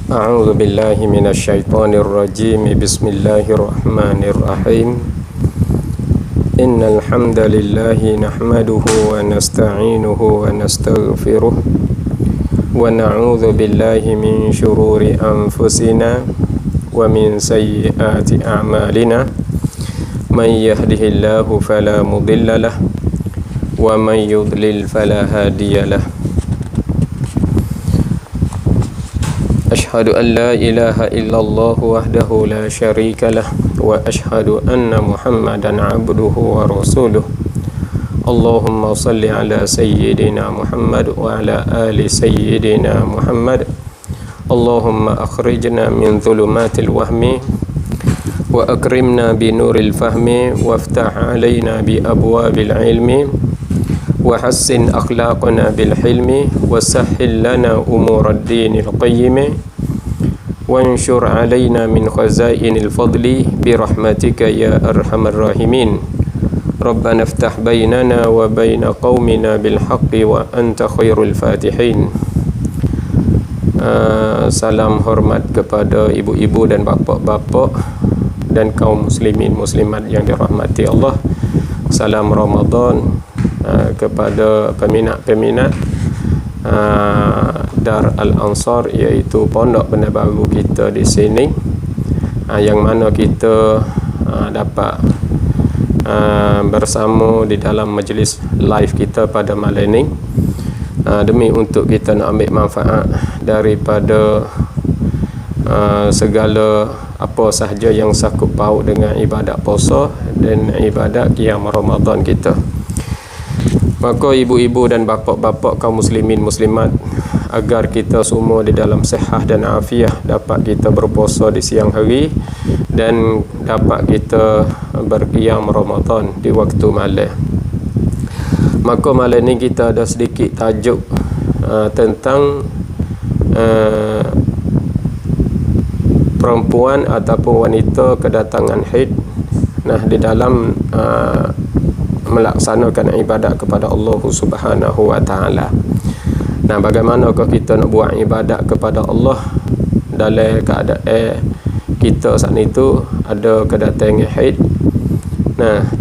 A'udzu billahi minasyaitonir rajim. Bismillahirrahmanirrahim. Innal hamdalillahi nahmaduhu wa nasta'inuhu wa nastaghfiruh wa na'udzu billahi min shururi anfusina wa min sayyiati a'malina. Man yahdihillahu fala mudilla lahu wa man yudlil fala hadiya lahu. Ashhadu an la ilaha illallah wahdahu la syarika lah wa ashhadu anna Muhammadan abduhu wa rasuluh. Allahumma salli ala sayyidina Muhammad wa ala ali sayyidina Muhammad. Allahumma akhrijna min dhulumatil wahmi wa akrimna bi nuril fahmi waftah alaina bi abwabil ilmi wa hassin akhlaqana bil hilmi wa sahhil lana umurad dinil qayyim wa anshur alaina min khazainil fadli bi rahmatika ya arhamar rahimin. Rabbana iftah bainana wa baina qaumina bil haqqi wa anta khairul fatihin. Salam hormat kepada ibu-ibu dan bapa-bapa dan kaum muslimin muslimat yang dirahmati Allah. Salam Ramadan kepada peminat-peminat Dar Al-Ansar, iaitu pondok benda baru kita di sini, yang mana kita dapat bersama di dalam majlis live kita pada malam ini, demi untuk kita nak ambil manfaat daripada segala apa sahaja yang sangkut paut dengan ibadat puasa dan ibadat qiyam Ramadan kita. Maka ibu-ibu dan bapa-bapa kaum muslimin muslimat, agar kita semua di dalam sihat dan afiah dapat kita berpuasa di siang hari dan dapat kita berqiyam Ramadan di waktu malam. Maka malam ni kita ada sedikit tajuk tentang perempuan ataupun wanita kedatangan haid, di dalam melaksanakan ibadat kepada Allah Subhanahu wa taala. Bagaimanakah kita nak buat ibadat kepada Allah dalam keadaan kita saat itu ada kedatangan haid?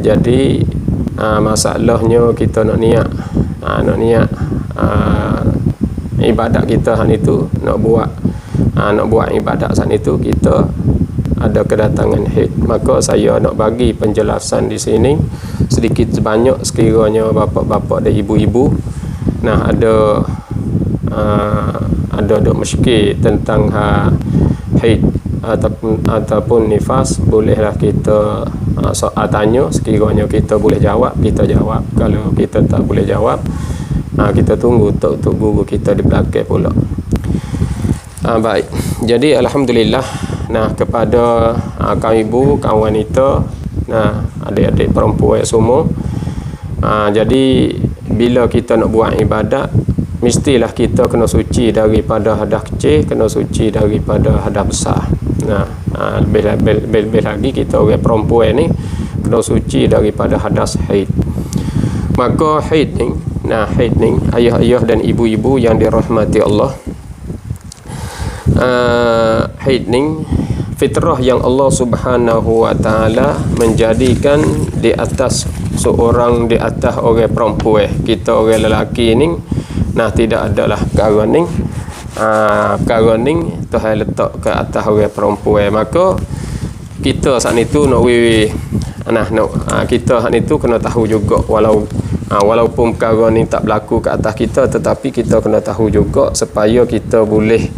Jadi masalahnya kita nak niat ibadat kita saat itu, nak buat ibadat saat itu kita ada kedatangan haid. Maka saya nak bagi penjelasan di sini sedikit sebanyak sekiranya bapa-bapa dan ibu-ibu ada muskil tentang haid ataupun nifas, bolehlah kita soal tanya. Sekiranya kita boleh jawab, kita jawab. Kalau kita tak boleh jawab, kita tunggu untuk guru kita di belakang pula. Baik, jadi alhamdulillah, kepada kaum ibu, kaum wanita, adik-adik perempuan semua, jadi bila kita nak buat ibadat, mestilah kita kena suci daripada hadas kecil, kena suci daripada hadas besar. Lebih lagi kita orang perempuan ni kena suci daripada hadas haid. Maka haid ni, ayah-ayah dan ibu-ibu yang dirahmati Allah, haid ni fitrah yang Allah Subhanahu wa taala menjadikan di atas seorang, di atas orang perempuan. Kita orang lelaki ni tidak adalah perkara ni, Tuhan letak ke atas orang perempuan. Maka kita saat itu kita saat itu kena tahu juga, walaupun perkara ni tak berlaku ke atas kita, tetapi kita kena tahu juga supaya kita boleh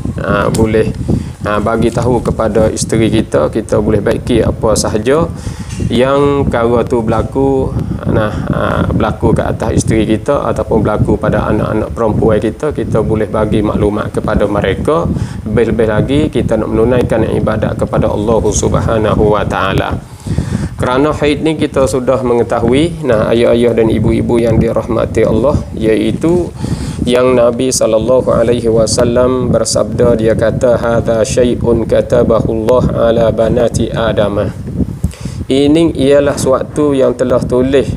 bagi tahu kepada isteri kita, kita boleh baiki apa sahaja yang perkara tu berlaku ke atas isteri kita ataupun berlaku pada anak-anak perempuan kita, kita boleh bagi maklumat kepada mereka. Lebih-lebih lagi kita nak menunaikan ibadat kepada Allah Subhanahu wa taala. Kerana haid ni kita sudah mengetahui, ayah-ayah dan ibu-ibu yang dirahmati Allah, iaitu yang Nabi SAW bersabda, dia kata, hadza syai'un katabahullah ala banati Adam. Ini ialah suatu yang telah tulis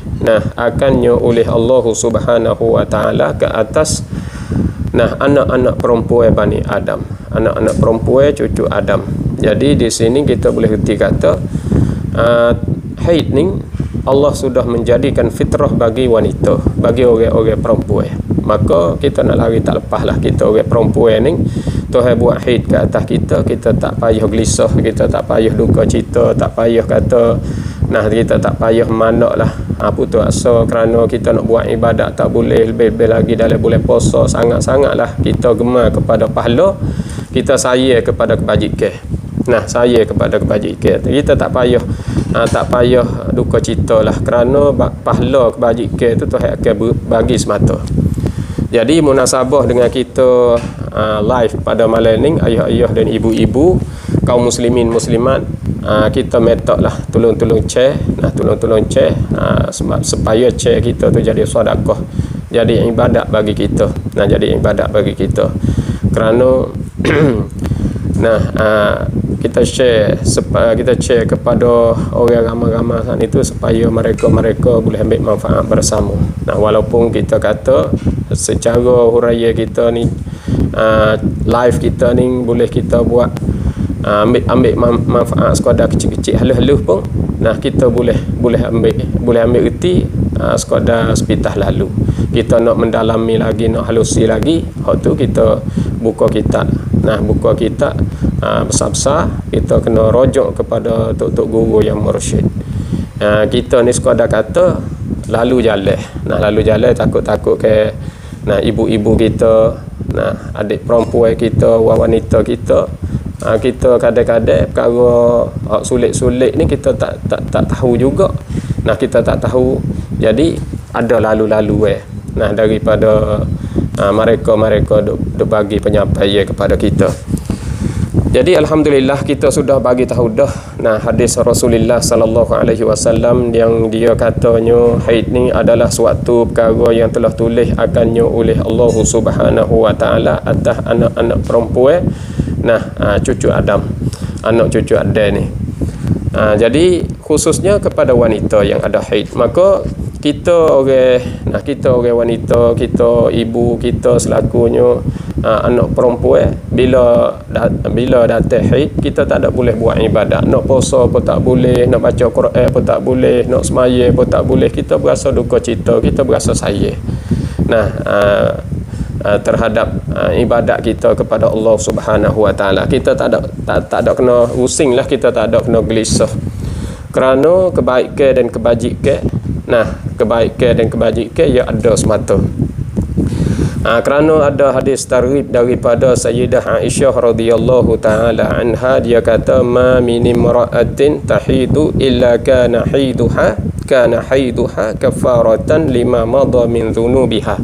akannya oleh Allah Subhanahu wa taala ke atas anak-anak perempuan Bani Adam. anak-anak perempuan cucu Adam. Jadi di sini kita boleh reti kata haid ni Allah sudah menjadikan fitrah bagi wanita, bagi orang-orang perempuan. Maka kita nak lari tak lepas lah, kita orang perempuan ni Tuhan buat haid ke atas kita, kita tak payah gelisah, kita tak payah duka cita, tak payah kata kita tak payah manak lah putus asa kerana kita nak buat ibadat tak boleh, lebih-lebih lagi dalam bulan puasa sangat-sangat lah kita gemar kepada pahala, kita sayang kepada kebajikan. Sayang kepada kebajikan, kita tak payah duka cita lah kerana pahala kebajikan itu Tuhan akan bagi semata. Jadi munasabah dengan kita live pada malam ni, ayah-ayah dan ibu-ibu, kaum muslimin muslimat, kita metak lah tolong share, tolong share supaya share kita tu jadi sedekah, jadi ibadat bagi kita. Jadi ibadat bagi kita. Kerana kita share kepada orang ramai-ramai saat itu supaya mereka boleh ambil manfaat bersama. Walaupun kita kata secara huraya kita ni live kita ni boleh kita buat ambil manfaat sekadar kecil-kecil halus-halus pun, kita boleh ambil reti sekadar sepitah lalu. Kita nak mendalami lagi, nak halusi lagi, hak tu kita buka kitab. Buka kitab besar-besar, kita kena rujuk kepada tok-tok guru yang mursyid. Kita ni sekadar kata lalu jalan takut-takut ke ibu-ibu kita, adik perempuan kita, wanita kita, kita kadang-kadang perkara sulit-sulit ni kita tak tahu juga. Kita tak tahu. Jadi ada lalu-lalu daripada mereka duk bagi penyampaian kepada kita. Jadi alhamdulillah kita sudah bagi tahu dah hadis Rasulullah sallallahu alaihi wasallam yang dia katanya haid ni adalah suatu perkara yang telah tulis akannya oleh Allah Subhanahu wa taala atas anak-anak perempuan cucu Adam, anak cucu Adam ni. Jadi khususnya kepada wanita yang ada haid, maka kita orang wanita, kita ibu kita selakunya anak perempuan, bila datang haid kita tak ada boleh buat ibadat, nak puasa pun tak boleh, nak baca Quran pun tak boleh, nak sembahyang pun tak boleh. Kita berasa duka cita, kita berasa sayang terhadap ibadat kita kepada Allah Subhanahu wa taala. Kita tak ada kena pusing lah, kita tak ada kena gelisah kerana kebaikan dan kebajikan. Kebaikan dan kebajikan ia ada semata. Kerana ada hadis targhib daripada Sayyidah Aisyah radhiyallahu taala anha, dia kata ma min imra'atin tahidu illa kana haiduha kafaratan lima madha min dhunubiha.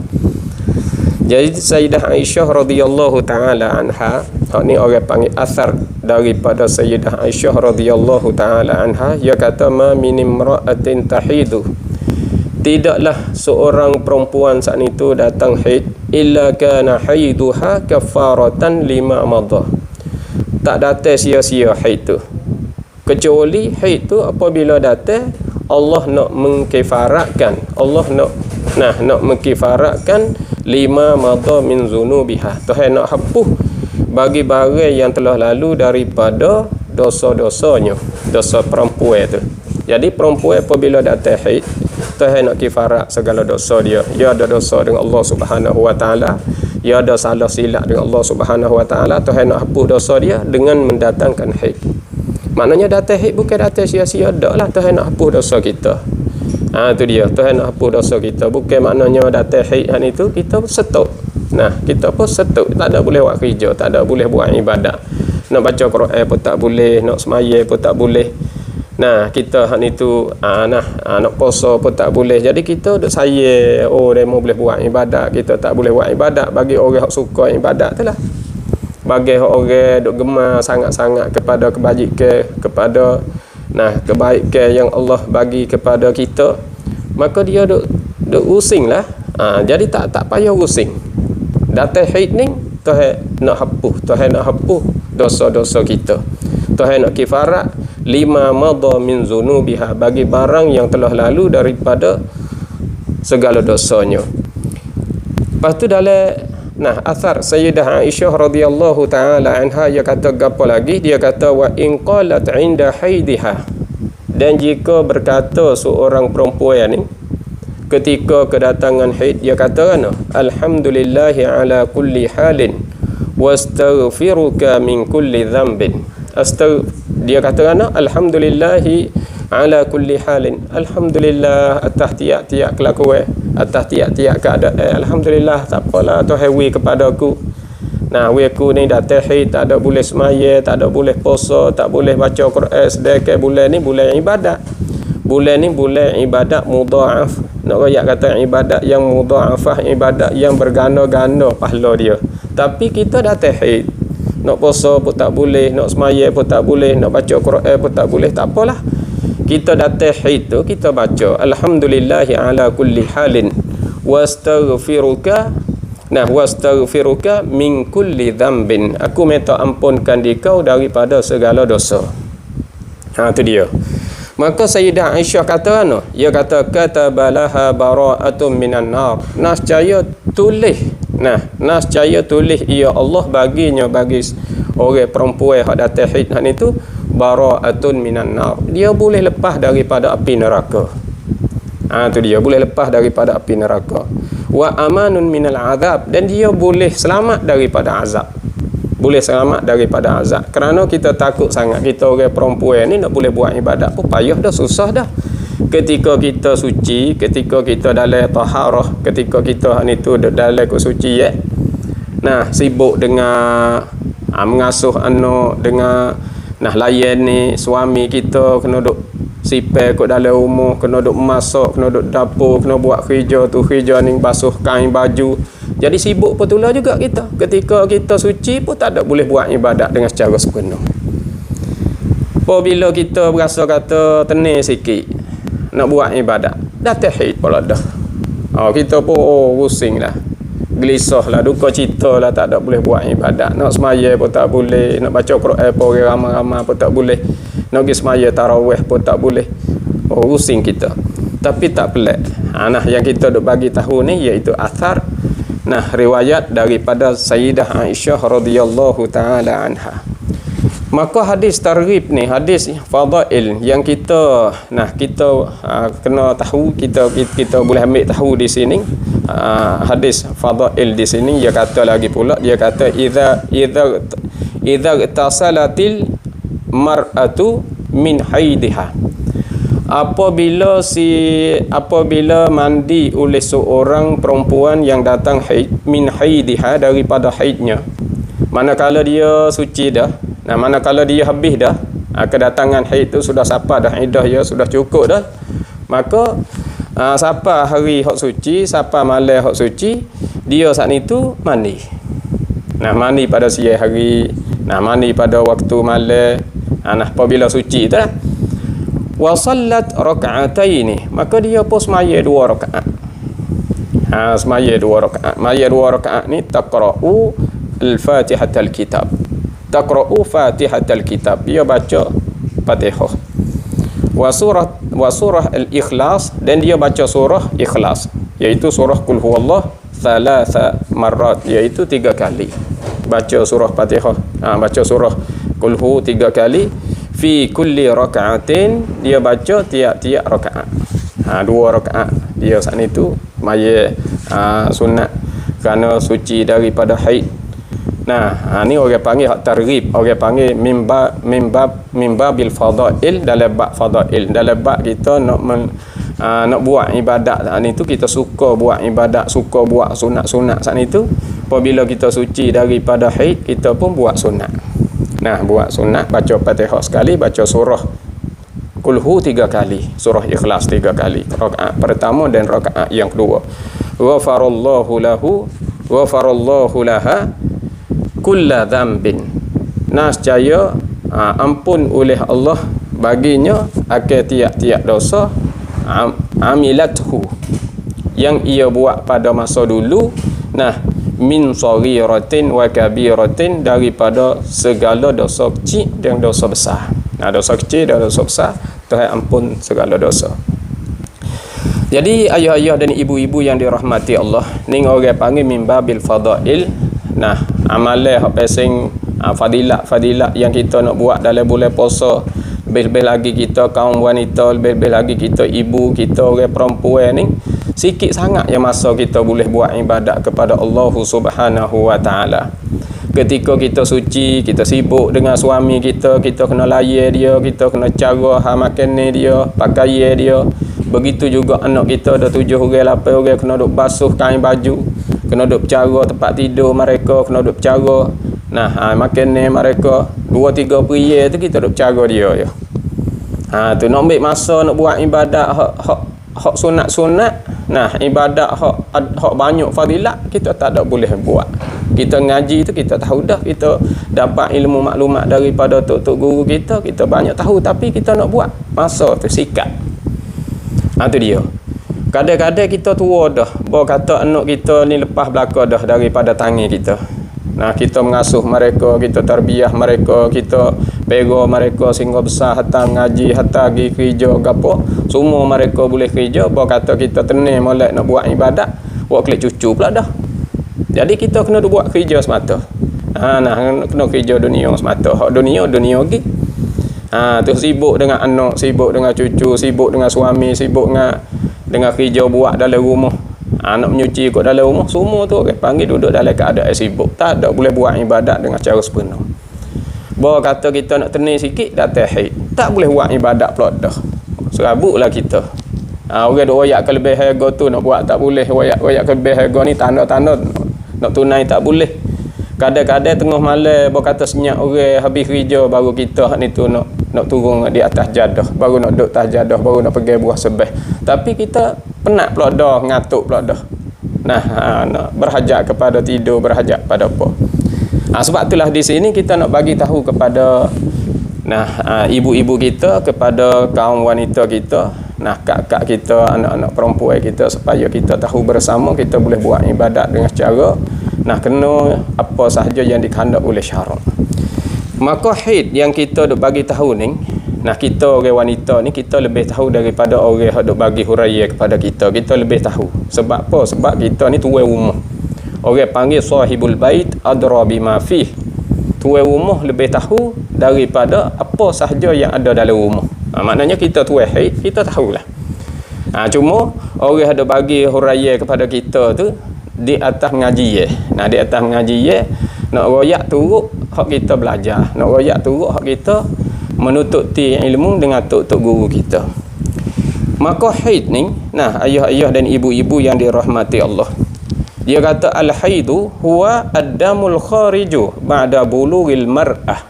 Jadi Sayyidah Aisyah radhiyallahu taala anha, ni orang panggil asar daripada Sayyidah Aisyah radhiyallahu taala anha, dia kata ma min imra'atin tahidu, tidaklah seorang perempuan saat itu datang haid illa kana haiduha kafaratan lima madha, tak datang sia-sia haid tu, kecuali haid tu apabila datang Allah nak mengkifaratkan, Allah nak mengkifaratkan lima madha min zunubiha, Tuhan nak hapus bagi barang yang telah lalu daripada dosa-dosanya, dosa perempuan tu. Jadi perempuan apabila datang haid, Tuhan nak kifarat segala dosa dia. Dia ada dosa dengan Allah Subhanahu wa taala, dia ada salah silap dengan Allah Subhanahu wa taala, Tuhan nak hapus dosa dia dengan mendatangkan haid. Maknanya datang haid bukan datang sia-sia dak lah, Tuhan nak hapus dosa kita. Tu dia, Tuhan nak hapus dosa kita. Bukan maknanya datang haid itu kita setuk. Kita pun setuk, tak ada boleh buat kerja, tak ada boleh buat ibadat. Nak baca Quran pun tak boleh, nak sembahyang pun tak boleh. Kita hak itu nak puasa pun tak boleh. Jadi kita duk sayang demo boleh buat ibadat, kita tak boleh buat ibadat. Bagi orang yang suka ibadat tu lah, bagi orang duk gemar sangat-sangat kepada kebajikan, kepada kebaikan yang Allah bagi kepada kita, maka dia duk using lah. Jadi tak payah using. Datang haid ni Tuhan nak hapus dosa-dosa kita. Tuhan nak kifarat lima madha min zunubiha, bagi barang yang telah lalu daripada segala dosanya. Lepas tu Nah, asar Sayyidah Aisyah radhiyallahu taala anha, dia kata gapo lagi? Dia kata wa in qalat 'inda haidiha. Dan jika berkata seorang perempuan ni ketika kedatangan haid, dia kata kan, alhamdulillahi ala kulli halin wastaghfiruka min kulli dhanbin. Dia kata kan, alhamdulillahi ala kulli halin. Alhamdulillah atas tiap-tiap kelakuan, atas tiap-tiap keadaan. Alhamdulillah, tak apalah Tuhan wi kepada aku. Nah, wi aku ni dah tahid, tak ada boleh semaya, tak ada boleh puasa, tak boleh baca Quran sedekah. Bulan ni bulan ibadat. Bulan ni bulan ibadat mudha'af. Nak royak kata ibadat yang mudha'afah, ibadat yang berganda-ganda pahala dia. Tapi kita dah tahid. Nak puasa pun tak boleh, nak semaya pun tak boleh, nak baca Quran pun tak boleh. Tak apalah. Kita dah tahid tu, kita baca alhamdulillahi ala kulli halin wastaghfiruka. Nah, wastaghfiruka min kulli dhanbin. Aku minta ampunkan dikau daripada segala dosa. Tu dia. Maka Sayyidah Aisyah kata ano? Dia kata katabalaha bara'atun minan nar. Nascaya tulis. Nah, nascaya tulis ia Allah baginya, bagi orang perempuan hak datang haid hak itu, bara'atun minan nar. Dia boleh lepas daripada api neraka. Tu dia, boleh lepas daripada api neraka. Wa amanun minal azab, dan dia boleh selamat daripada azab. Boleh selamat daripada azab. Kerana kita takut sangat kita orang perempuan ni nak boleh buat ibadat pun payah dah, susah dah. Ketika kita suci, ketika kita dalam taharah, ketika kita ni tu dalam kesucian, nah sibuk dengan mengasuh anak, dengan nah layan ni suami kita, kena duk sipel kat dalam rumah, kena duk masak, kena duk dapur, kena buat kerja tu kerja ni, basuh kain baju. Jadi sibuk betul juga kita. Ketika kita suci pun tak ada boleh buat ibadat dengan secara sepenuh. Apabila kita berasa kata tenang sikit nak buat ibadat, dah tahid pula dah. Kita pun pusing lah, gelisah lah, duka cita lah, tak ada boleh buat ibadat. Nak semaya pun tak boleh, nak baca Quran pun orang ramai-ramai pun tak boleh, nak pergi semaya tarawih pun tak boleh. Pusing kita. Tapi tak pelik. Nah, yang kita duk bagi tahu ni iaitu athar, nah riwayat daripada Sayyidah Aisyah radhiyallahu taala anha. Maka hadis targhib ni, hadis fadail yang kita kena tahu, kita boleh ambil tahu di sini. Hadis fadail di sini dia kata lagi pula, dia kata idza tasalatil mar'atu min haidiha. Apabila mandi oleh seorang perempuan yang datang haid, min haidiha, daripada haidnya. Manakala dia suci dah, manakala dia habis dah, kedatangan haid tu sudah sapa dah, iddah dia sudah cukup dah, maka sapa hari hak suci, sapa malam hak suci, dia saat itu mandi. Mandi pada siang hari, mandi pada waktu malam. Apabila suci tu lah, wa sallat raka'ataini, maka dia pun semaya 2 rakaat. Semaya 2 rakaat. Semaya 2 rakaat ni taqra'u al-Fatihatul Kitab. Taqra'u Fatihatul Kitab. Dia baca Fatihah. Wa surah al-Ikhlas, dan dia baca surah Ikhlas, iaitu surah Qul Huwallah 3 marrat, iaitu 3 kali. Baca surah Fatihah, baca surah Qul Hu 3 kali. Fi kulli raka'atin, dia baca tiap-tiap rakaat. 2 rakaat dia saat itu maya sunat kerana suci daripada haid. Ni orang panggil hak targhib, orang panggil mimba bil fadail, dalam bab fadail, dalam bab kita nak buat ibadat saat itu, kita suka buat ibadat, suka buat sunat-sunat saat itu. Apabila kita suci daripada haid, kita pun buat sunat. Buat sunat, baca Fatihah sekali, baca surah Qul Hu 3 kali, surah Ikhlas 3 kali, rakaat pertama dan rakaat yang kedua. Ghafarallahu laha kulla dhanbin. Nascaya ampun oleh Allah baginya akan tiap-tiap dosa amilathu, yang ia buat pada masa dulu, min saghiratin wa kabiratin, daripada segala dosa kecil dan dosa besar. Dosa kecil dan dosa besar, Tuhan ampun segala dosa. Jadi ayah-ayah dan ibu-ibu yang dirahmati Allah, ni orang panggil mimba bil fadail. Nah, amalan hak pesing fadilat yang kita nak buat dalam bulan puasa, lebih-lebih lagi kita kaum wanita, lebih-lebih lagi kita ibu, kita orang perempuan ni, sikit sangat yang masa kita boleh buat ibadat kepada Allah Subhanahu wa taala. Ketika kita suci, kita sibuk dengan suami kita, kita kena layan dia, kita kena cara makan dia, pakaian dia. Begitu juga anak kita ada 7 orang, 8 orang, kena duk basuh kain baju, kena duk cara tempat tidur mereka, kena duk cara makan mereka. 2-3 pria tu kita duk cara dia ya. Tu nak ambil masa nak buat ibadat hak sunat-sunat. Nah, ibadat hak banyak fadilat kita tak ada boleh buat. Kita ngaji tu kita tahu dah, kita dapat ilmu maklumat daripada tok-tok guru kita, kita banyak tahu, tapi kita nak buat masa tu sikat. Tu dia. Kadang-kadang kita tua dah, bawa kata anak kita ni lepas belaka dah daripada tangan kita. Nah, kita mengasuh mereka, kita tarbiyah mereka, kita pega mereka sehingga besar, hatta mengaji, hatta pergi kerja gapo, semua mereka boleh kerja. Bawa kata kita tenang molek nak buat ibadat, buat kelik cucu pula dah. Jadi kita kena buat kerja semata. Kena kerja dunia semata. Hak dunia lagi. Tu sibuk dengan anak, sibuk dengan cucu, sibuk dengan suami, sibuk dengan kerja buat dalam rumah. Nak menyuci kat dalam rumah, semua tu orang panggil duduk dalam keadaan sibuk. Tak ada boleh buat ibadat dengan cara sepenuh. Bawa kata kita nak tenang sikit, datang haid. Tak boleh buat ibadat pula dah. Serabutlah kita. Orang duk royak kelebih harga tu nak buat tak boleh. Royak kelebih harga ni tanda-tanda nak tunai tak boleh. Kadang-kadang tengah malam bawa kata senyap orang habis kerja, baru kita ni tu nak turun di atas jadah, baru nak duduk atas jadah, baru nak pergi buah sebeh. Tapi kita penat pula dah, ngatuk pula dah. Nak berhajat kepada tidur, berhajat pada apa. Sebab itulah di sini kita nak bagi tahu kepada ibu-ibu kita, kepada kaum wanita kita, kakak kita, anak-anak perempuan kita, supaya kita tahu bersama kita boleh buat ibadat dengan cara kena apa sahaja yang dikehendak oleh syarak. Maka haid yang kita duk bagi tahu ni, kita orang wanita ni kita lebih tahu daripada orang yang duk bagi huraya kepada kita. Kita lebih tahu. Sebab apa? Sebab kita ni tuan rumah. Orang panggil sahibul bait adra bima fih. Tuan rumah lebih tahu daripada apa sahaja yang ada dalam rumah. Maknanya kita tuan haid, kita tahulah. Cuma orang ada bagi huraya kepada kita tu di atas mengaji di atas mengaji nak royak turut hak kita belajar, nak royak turut hak kita menututi ilmu dengan tok-tok guru kita. Maka haid ni, ayah-ayah dan ibu-ibu yang dirahmati Allah, dia kata al-haidu huwa ad-damul khariju ba'da bulughil mar'ah.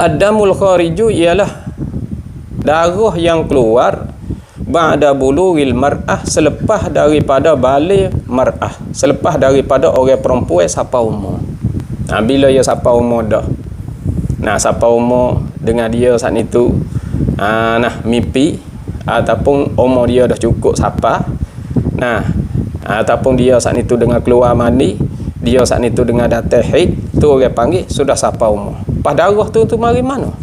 Ad-damul khariju ialah darah yang keluar ba'da bulughil mar'ah, selepas daripada balik mar'ah, selepas daripada orang perempuan sampai umur. Bila dia sampai umur dah, sampai umur dengan dia saat itu mimpi ataupun umur dia dah cukup sampai, ataupun dia saat itu dengan keluar mandi, dia saat itu dengan datang haid, tu orang panggil sudah sampai umur. Pas darah tu mari mana?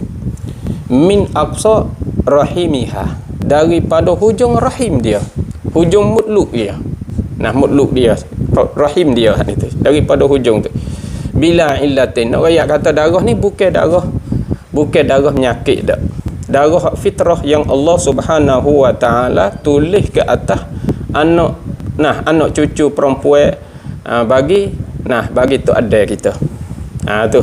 Min aqsa rahimiha, daripada hujung rahim dia, hujung mutluk dia. Mutluk dia, rahim dia itu, daripada hujung tu. Bila illatin, orang kata darah ni bukan darah penyakit dak. Darah fitrah yang Allah Subhanahu wa taala tulis ke atas anak cucu perempuan bagi tu ada kita. Tu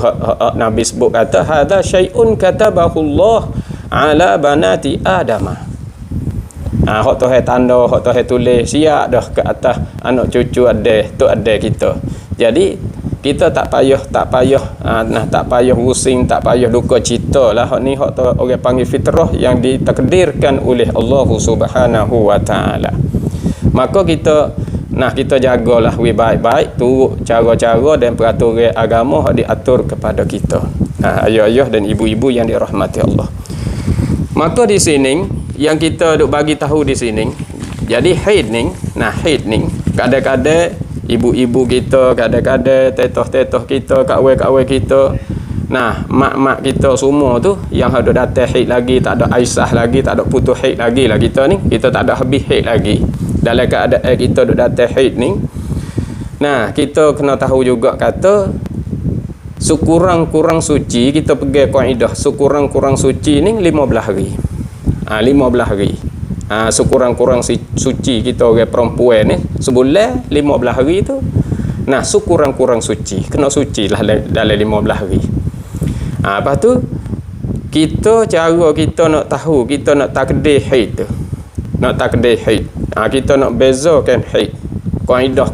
Nabi sebut kata hadza syai'un katabahu Allah ala banati Adamah. Hak Tuhan tanda, hak Tuhan tulis siap dah ke atas anak cucu ada kita. Jadi kita tak payah pusing, tak payah duka cita lah. Hak ni hak orang panggil fitrah yang ditakdirkan oleh Allah Subhanahu wa taala. Maka kita jagalah baik-baik turut cara-cara dan peraturan agama hak diatur kepada kita. Ayah-ayah dan ibu-ibu yang dirahmati Allah. Maka di sini yang kita duk bagi tahu di sini, jadi haid ni kadang-kadang ibu-ibu kita, kadang-kadang teteh-teteh kita, kawan-kawan kita Nah, mak-mak kita semua tu yang ada datang haid lagi, tak ada Aisyah lagi, tak ada putus haid lagi lah kita ni. Kita tak ada habis haid lagi. Dalam keadaan kita duk datang haid ni. Nah, kita kena tahu juga kata sekurang-kurang suci, kita pergi kaedah sekurang-kurang suci ni 15 hari. 15 hari. Sekurang-kurang suci kita orang perempuan ni sebulan 15 hari tu. Nah, sekurang-kurang suci, kena suci lah dalam 15 hari. Lepas tu cara kita nak tahu, kita nak takdir haid tu. Nak takdir haid. Kita nak bezakan haid. Kaedah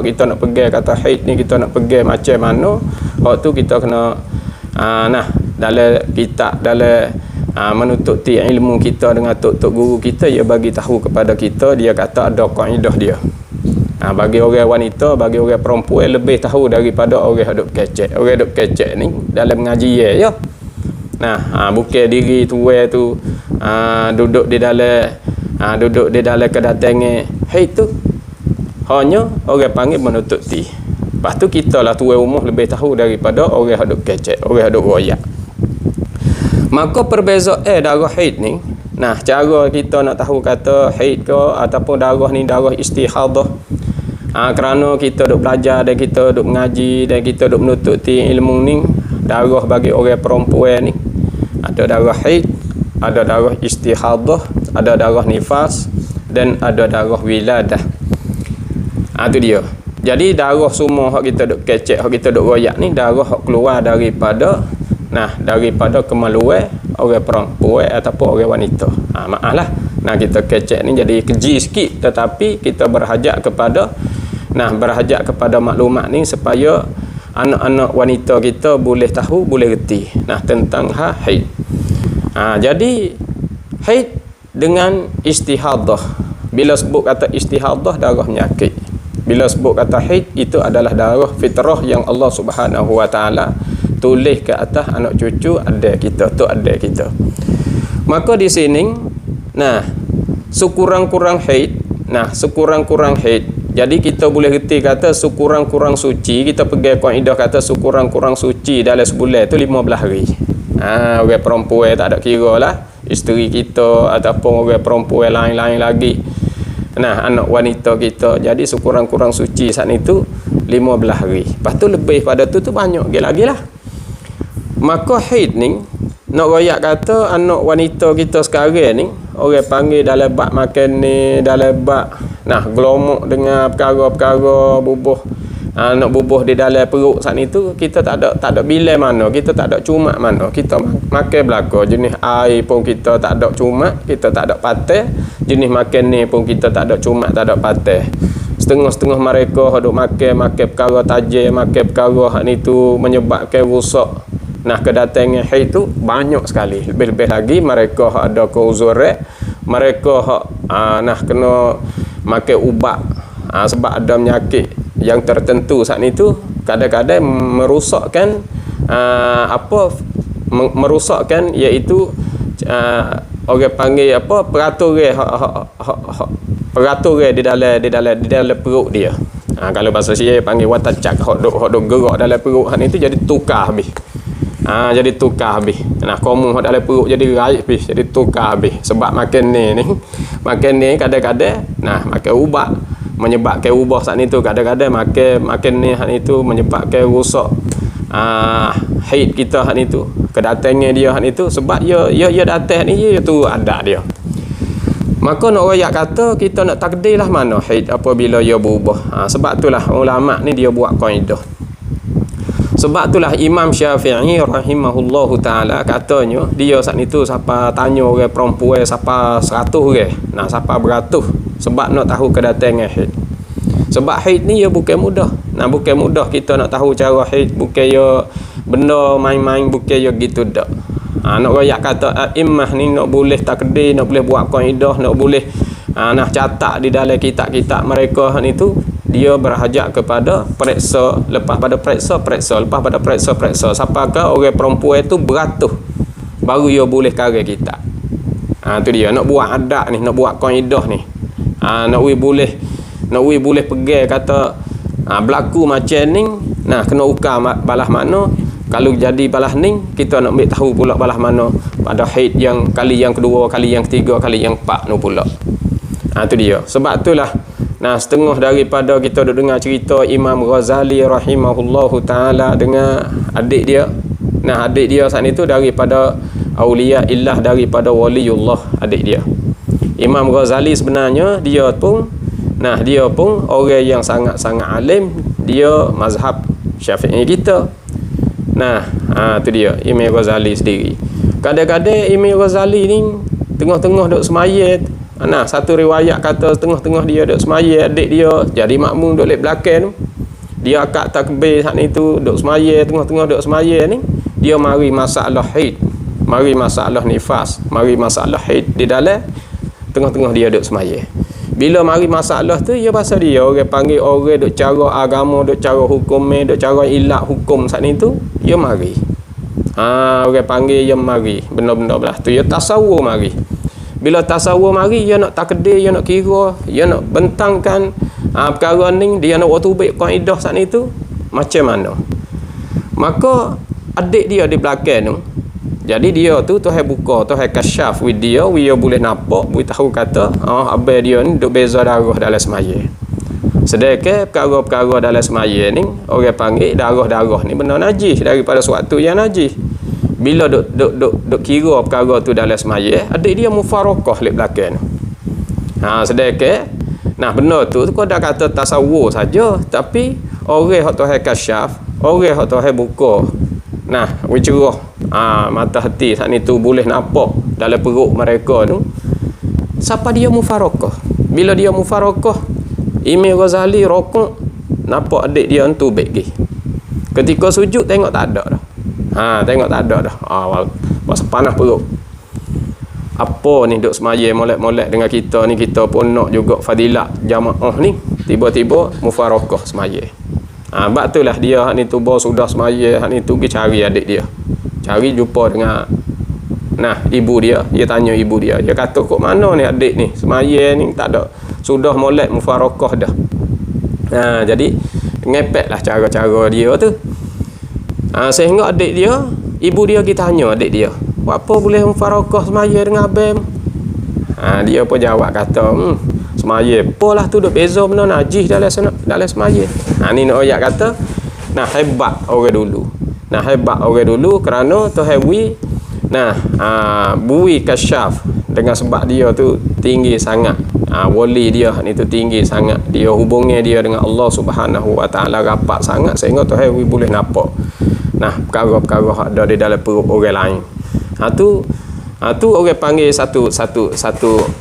kita nak pegang kata haid ni, kita nak pegang macam mana. Waktu tu kita kena dalam kitab, dalam menututi ilmu kita dengan tok-tok guru kita, dia bagi tahu kepada kita, dia kata ada kaedah dia. Bagi orang wanita, bagi orang perempuan lebih tahu daripada orang hidup kecek. Orang hidup kecek ni dalam mengaji ya. Bukan diri tua tu duduk di dalam kedatangan haid tu. Hanya orang panggil menututi. Lepas tu kita lah tua umur lebih tahu daripada orang hidup kecek, orang hidup royak. Maka perbezaan darah haid ni, cara kita nak tahu kata haid ke ataupun darah ni darah istihadah. Kerana kita duk belajar dan kita duk mengaji dan kita duk menututi ilmu ni, darah bagi orang perempuan ni ada darah haid, ada darah istihadah, ada darah nifas dan ada darah wiladah. Itu dia. Jadi darah semua hak kita duk kecek, hak kita duk royak ni darah hak keluar daripada kemaluan orang perempuan ataupun orang wanita. Maaflah. Kita kecek ni jadi keji sikit, tetapi kita berhajat kepada maklumat ni supaya anak-anak wanita kita boleh tahu, boleh reti tentang haid. Jadi haid dengan istihadah. Bila sebut kata istihadah, darah penyakit. Bila sebut kata haid, itu adalah darah fitrah yang Allah Subhanahu Wa Taala tulis ke atas anak cucu adik kita, tu adik kita. Maka di sini sekurang-kurang haid, jadi kita boleh reti kata sekurang-kurang suci, kita pergi kaedah kata sekurang-kurang suci dalam sebulan tu 15 hari. Orang perempuan tak ada kira lah, isteri kita ataupun orang perempuan lain-lain lagi, anak wanita kita. Jadi sekurang-kurang suci saat itu 15 hari. Lepas tu lebih pada tu banyak lagi lah. Maka haid ni nak royak kata anak wanita kita sekarang ni, orang panggil dalam bab makan ni, dalam bab gelomok dengan perkara-perkara bubuh, nak bubuh di dalam perut saat itu, kita tak ada bilang mana, kita tak ada cumak mana, kita makan belaka. Jenis air pun kita tak ada cumak, kita tak ada patah. Jenis makan ni pun kita tak ada cumak, tak ada patah. Setengah-setengah mereka duk makan perkara tajam, makan perkara hak ni tu menyebabkan rosak. Kedatangan haid tu banyak sekali. Lebih-lebih lagi mereka ada keuzuran, mereka kena makan ubat sebab ada penyakit yang tertentu saat itu, kadang-kadang merosakkan merosakkan iaitu orang panggil peraturan di dalam perut dia. Kalau bahasa saya panggil watacak, hok dok gerak dalam perut hak itu jadi tukar habis. Jadi tukar habis. Komu hok dalam perut jadi raib habis, jadi tukar habis. Sebab makan ni kadang-kadang makan ubat menyebabkan ubah saat itu, kadang-kadang makan ni hak itu menyebabkan rosak haid kita hak itu, kedatangan dia hak itu, sebab dia datang ni dia tu ada dia. Maka nak royak kata kita nak takdir lah mana haid apabila dia berubah. Sebab itulah ulama ni dia buat kaedah. Sebab itulah Imam Syafi'i rahimahullahu ta'ala katanya, dia saat itu siapa tanya orang perempuan siapa 100 orang, siapa beratus, sebab nak tahu kedatangan haid. Sebab haid ni ya bukan mudah. Bukan mudah kita nak tahu cara haid, bukan ya benda main-main, bukan ya gitu dak. Nak royak kata imam ni nak boleh takdir, nak boleh buat kaedah, nak boleh nak catat di dalam kitab-kitab mereka ni tu, dia berhajat kepada periksa, lepas pada periksa, lepas pada periksa. Siapakah orang perempuan itu beratus baru dia boleh karya kitab. Tu dia nak buat adat ni, nak buat kaedah ni. Nak boleh pegang kata berlaku macam ni, kena ukar balas makna Kalau jadi balah ni, kita nak ambil tahu pula balah mana pada haid yang kali yang kedua, kali yang ketiga, kali yang empat nu pula. Tu dia. Sebab itulah setengah daripada kita duk dengar cerita Imam Ghazali rahimahullahu taala dengan adik dia. Adik dia saat itu daripada auliya illah, daripada waliullah adik dia. Imam Ghazali sebenarnya dia pun orang yang sangat-sangat alim, dia mazhab Syafi'i kita. Tu dia Imam Ghazali sendiri. Kadang-kadang Imam Ghazali ni tengah-tengah duk semaya. Satu riwayat kata tengah-tengah dia duk semaya, adik dia jadi makmum duk lek belakang tu. Dia akad takbir saat itu duk semaya, tengah-tengah duk semaya ni, dia mari masalah haid, mari masalah nifas, mari masalah haid di dalam tengah-tengah dia duk semaya. Bila mari masalah tu, ya pasal dia orang panggil orang duk cara agama, duk cara hukum, duk cara ilat hukum saat itu, ya mari. Orang panggil ya mari, benda-benda belah tu ya tasawur mari. Bila tasawur mari, dia nak takdir, dia nak kira, dia nak bentangkan perkara ni, dia nak waktu baik kaedah saat itu macam mana. Maka adik dia di belakang tu, jadi dia tu Tuhan buka, Tuhan kasyaf with dia boleh nampak, boleh tahu kata abang dia ni duk beza darah dalam semaya. Sedangkan perkara-perkara dalam semaya ni orang panggil darah-darah ni benda najis, daripada suatu yang najis. Bila duk kira perkara tu dalam semaya, adik dia mufarakah lek belakang. Sedangkan benda tu kau dah kata tasawur saja, tapi orang hak Tuhan kasyaf, orang hak Tuhan buka, cerah mata hati saat itu boleh nampak dalam perut mereka tu, siapa dia mufarakah. Bila dia mufarakah, Imam Ghazali rokok, nampak adik dia tu baik lagi. Ketika sujud tengok tak ada dah. Tengok tak ada dah. Masa panas perut. Apa ni duk semaya molek-molek dengan kita ni, kita pun nak juga fadilat jamaah ni, tiba-tiba mufarakah semaya. Sebab itulah dia hak ni tu sudah semaya, hak ni tu pergi cari adik dia. Cari jumpa dengan ibu dia. Dia tanya ibu dia. Dia kata, kok mana ni adik ni? Semaya ni tak ada. Sudah molek mufarakah dah. Jadi ngepeklah cara-cara dia tu. Sehingga adik dia, ibu dia kita tanya adik dia, apa boleh mufarakah semaya dengan abang? Dia pun jawab kata, semaya apalah tu duk beza benda najis dalam semaya. Ni nak ayat kata, hebat orang dulu. Hebat orang dulu kerana Tuhan bui kasyaf dengan sebab dia tu tinggi sangat. Wali dia ni tu tinggi sangat. Dia hubungnya dia dengan Allah Subhanahu Wa Taala rapat sangat sehingga Tuhan boleh nampak perkara-perkara ada di dalam perut orang lain. Tu orang panggil satu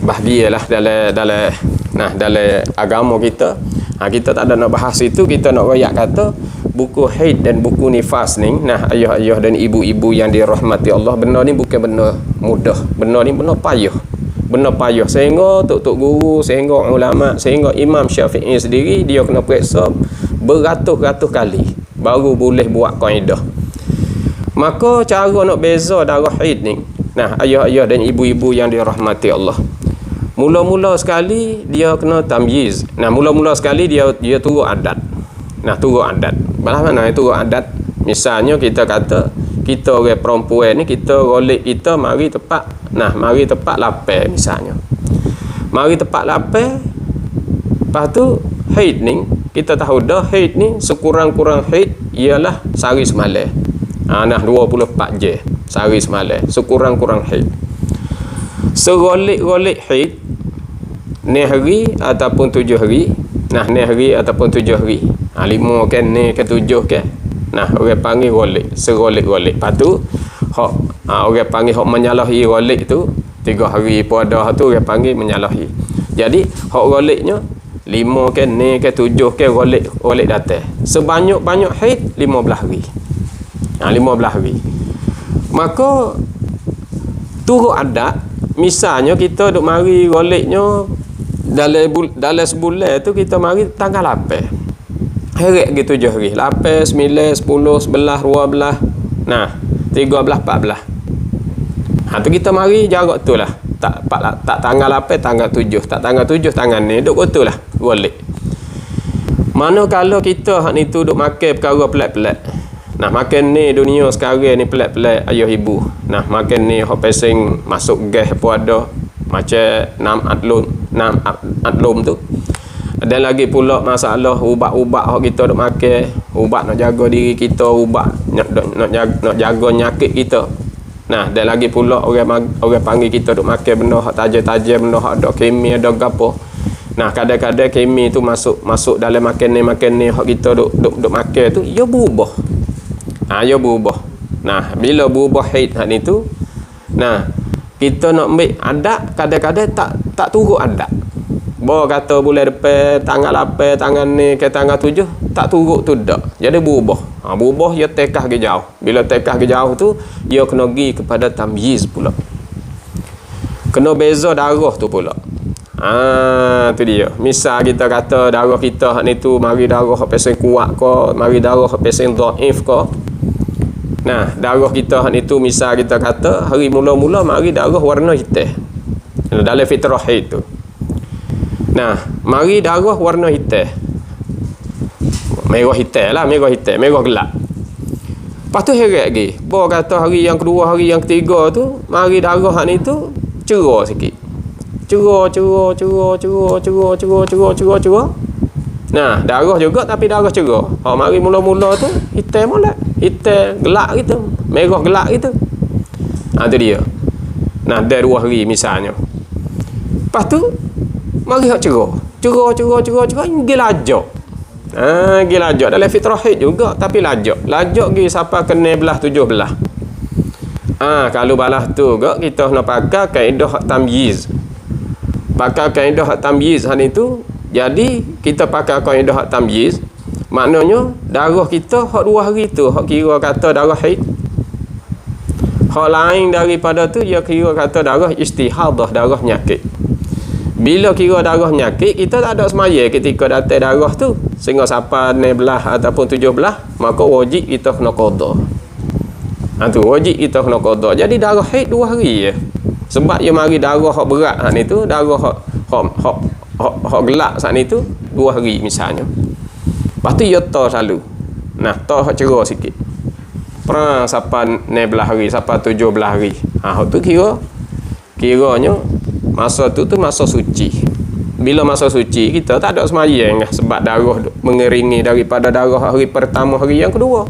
bahagialah dalam agama kita. Kita tak ada nak bahas itu, kita nak royak kata buku haid dan buku nifas ni, ayah-ayah dan ibu-ibu yang dirahmati Allah, benda ni bukan benda mudah. Benda ni benda payah. Benda payah sehingga tok-tok guru, sehingga ulama, sehingga Imam Syafi'i sendiri dia kena periksa beratus-ratus kali baru boleh buat kaedah. Maka cara nak beza darah haid ni, ayah-ayah dan ibu-ibu yang dirahmati Allah, mula-mula sekali dia kena tamyiz. Mula-mula sekali dia turut adat. Turut adat. Mana turut adat? Misalnya kita kata kita orang perempuan ni, kita golek kita mari tepat lapar misalnya. Mari tepat lapar. Lepas tu haid ni kita tahu dah, haid ni sekurang-kurang haid ialah sehari semalam. 24 je sehari semalam sekurang-kurang haid. Serolek-rolek haid ni hari ataupun 7 hari. Ni hari ataupun 7 hari. 5 kan, ni ke 7 kan. Orang panggil rolek, serolek-rolek. Lepas tu orang panggil hak menyalahi rolek tu 3 hari pun ada, tu orang panggil menyalahi. Jadi hak roleknya 5 kan, ni ke 7 kan, rolek datang. Sebanyak-banyak haid 15 hari. 15 hari. Maka turut adat, misalnya kita duk mari roleknya dalam sebulan tu kita mari tanggal 8. Heret gitu 7 hari. 8, 9, 10, 11, 12, 13, 14. Tu kita mari jarak tu lah. Tak tanggal 8, tanggal 7. Tak tanggal 7, tanggal ni. Duk betul lah. Rolek. Mana kalau kita hak ni tu duk makan perkara pelat-pelat. Nah, makan ni dunia sekarang ni pelik-pelik ayah ibu. Nah, makan ni hok pesing masuk gas apa ada macam nam atlum tu. Dan lagi pula masalah ubat-ubat hok kita duk makan, ubat nak jaga diri kita, ubat nak jaga nyakit kita. Nah, dan lagi pula orang panggil kita duk makan benda hok tajam-tajam, benda hok ada kimia, ada gapo. Nah, kadang-kadang kimia tu masuk dalam makan ni hok kita duk makan tu, ia berubah. Ia berubah. Nah, bila berubah haid hak ni tu, nah, kita nak ambil adat, kadang-kadang tak turut adat. Bawa kata bulan depan tanggal 8 tanggal ni ke tanggal 7 tak turut tu dak. Jadi berubah. Berubah ia tekah ke jauh. Bila tekah ke jauh tu ia kena pergi kepada tamyiz pula. Kena beza darah tu pula. Tu dia. Misal kita kata darah kita hak ni tu mari darah hak pesen kuat ke, mari darah hak pesen dhaif ke. Nah, darah kita hak ni tu misal kita kata hari mula-mula mari darah warna hitam. Dalam fitrah haid tu. Nah, mari darah warna hitam. Merah hitam lah, merah gelap. Lepas tu heret lagi. Bawa kata hari yang kedua, hari yang ketiga tu, mari darah hak ni tu cerah sikit. Cerah. Nah, darah juga tapi darah cerah. Mari mula-mula tu hitam molek. Hitam gelap gitu. Merah gelap gitu. Tu dia. Nah, dah 2 hari misalnya. Lepas tu mari hak cerah. Cerah pergi lajak. Pergi lajak dalam fitrah haid juga tapi lajak. Lajak pergi sampai kena belah 7 belah. Kalau balah tu gak kita nak pakai kaedah tamyiz. Pakai kaedah tamyiz hal itu. Jadi kita pakai kaedah tamyiz, maknanya darah kita hak 2 hari tu hak kira kata darah haid. Hak lain daripada tu dia kira kata darah istihadah, darah nyakit. Bila kira darah nyakit, kita tak ada semaya ketika datang darah tu sehingga sampai 6 belah ataupun 7 belah, maka wajib kita kena qada. Tu wajib kita kena qada. Jadi darah haid 2 hari je. Sebab dia mari darah hak berat hak ni tu, darah hak gelap saat ni tu 2 hari misalnya. Lepas tu ia ta selalu. Nah, ta hak cerah sikit. Perang sampai 16 hari, sampai 17 hari. Hak tu kiranya masa tu masa suci. Bila masa suci kita tak ada semayang sebab darah mengeringi daripada darah hari pertama hari yang kedua.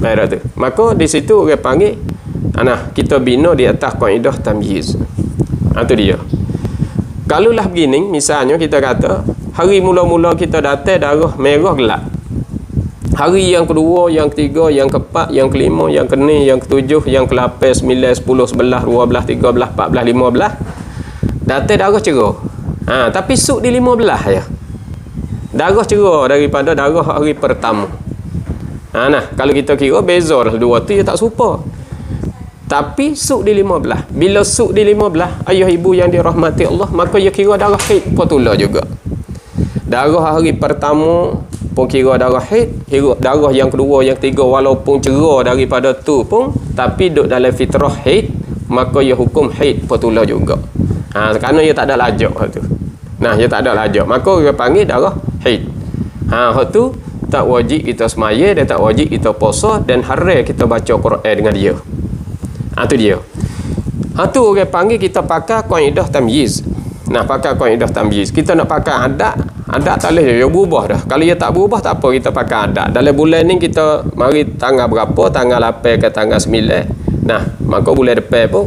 Baik tu. Maka di situ orang panggil kita bina di atas kaedah tamyiz. Tu dia. Kalau lah begini, misalnya kita kata hari mula-mula kita datang darah merah gelap. Hari yang kedua, yang ketiga, yang keempat, yang kelima, yang keenam, yang ketujuh, yang ke-8, 9, 10, 11, 12, 13, 14, 15 datang darah cerah. Tapi suk di 15 ya. Darah cerah daripada darah hari pertama. Kalau kita kira beza lah dua tu dia tak serupa. Tapi suk di 15. Bila suk di 15, ayah ibu yang dirahmati Allah, maka ia kira darah haid pula juga. Darah hari pertama pun kira darah haid, darah yang kedua, yang ketiga walaupun cerah daripada tu pun, tapi duduk dalam fitrah haid, maka ia hukum haid pula juga. Kerana ia tak ada lajak tu. Ia tak ada lajak, maka dia panggil darah haid. Hak tu tak wajib kita semaya dan tak wajib kita puasa dan haram kita baca Quran dengan dia. Tu dia. Tu orang panggil kita pakai kaedah tamyiz. Pakai kaedah tamyiz. Kita nak pakai adat tak boleh dia berubah dah. Kalau dia tak berubah tak apa kita pakai adat. Dalam bulan ni kita mari tanggal berapa, tanggal 8 ke tanggal 9. Maka bulan depan pun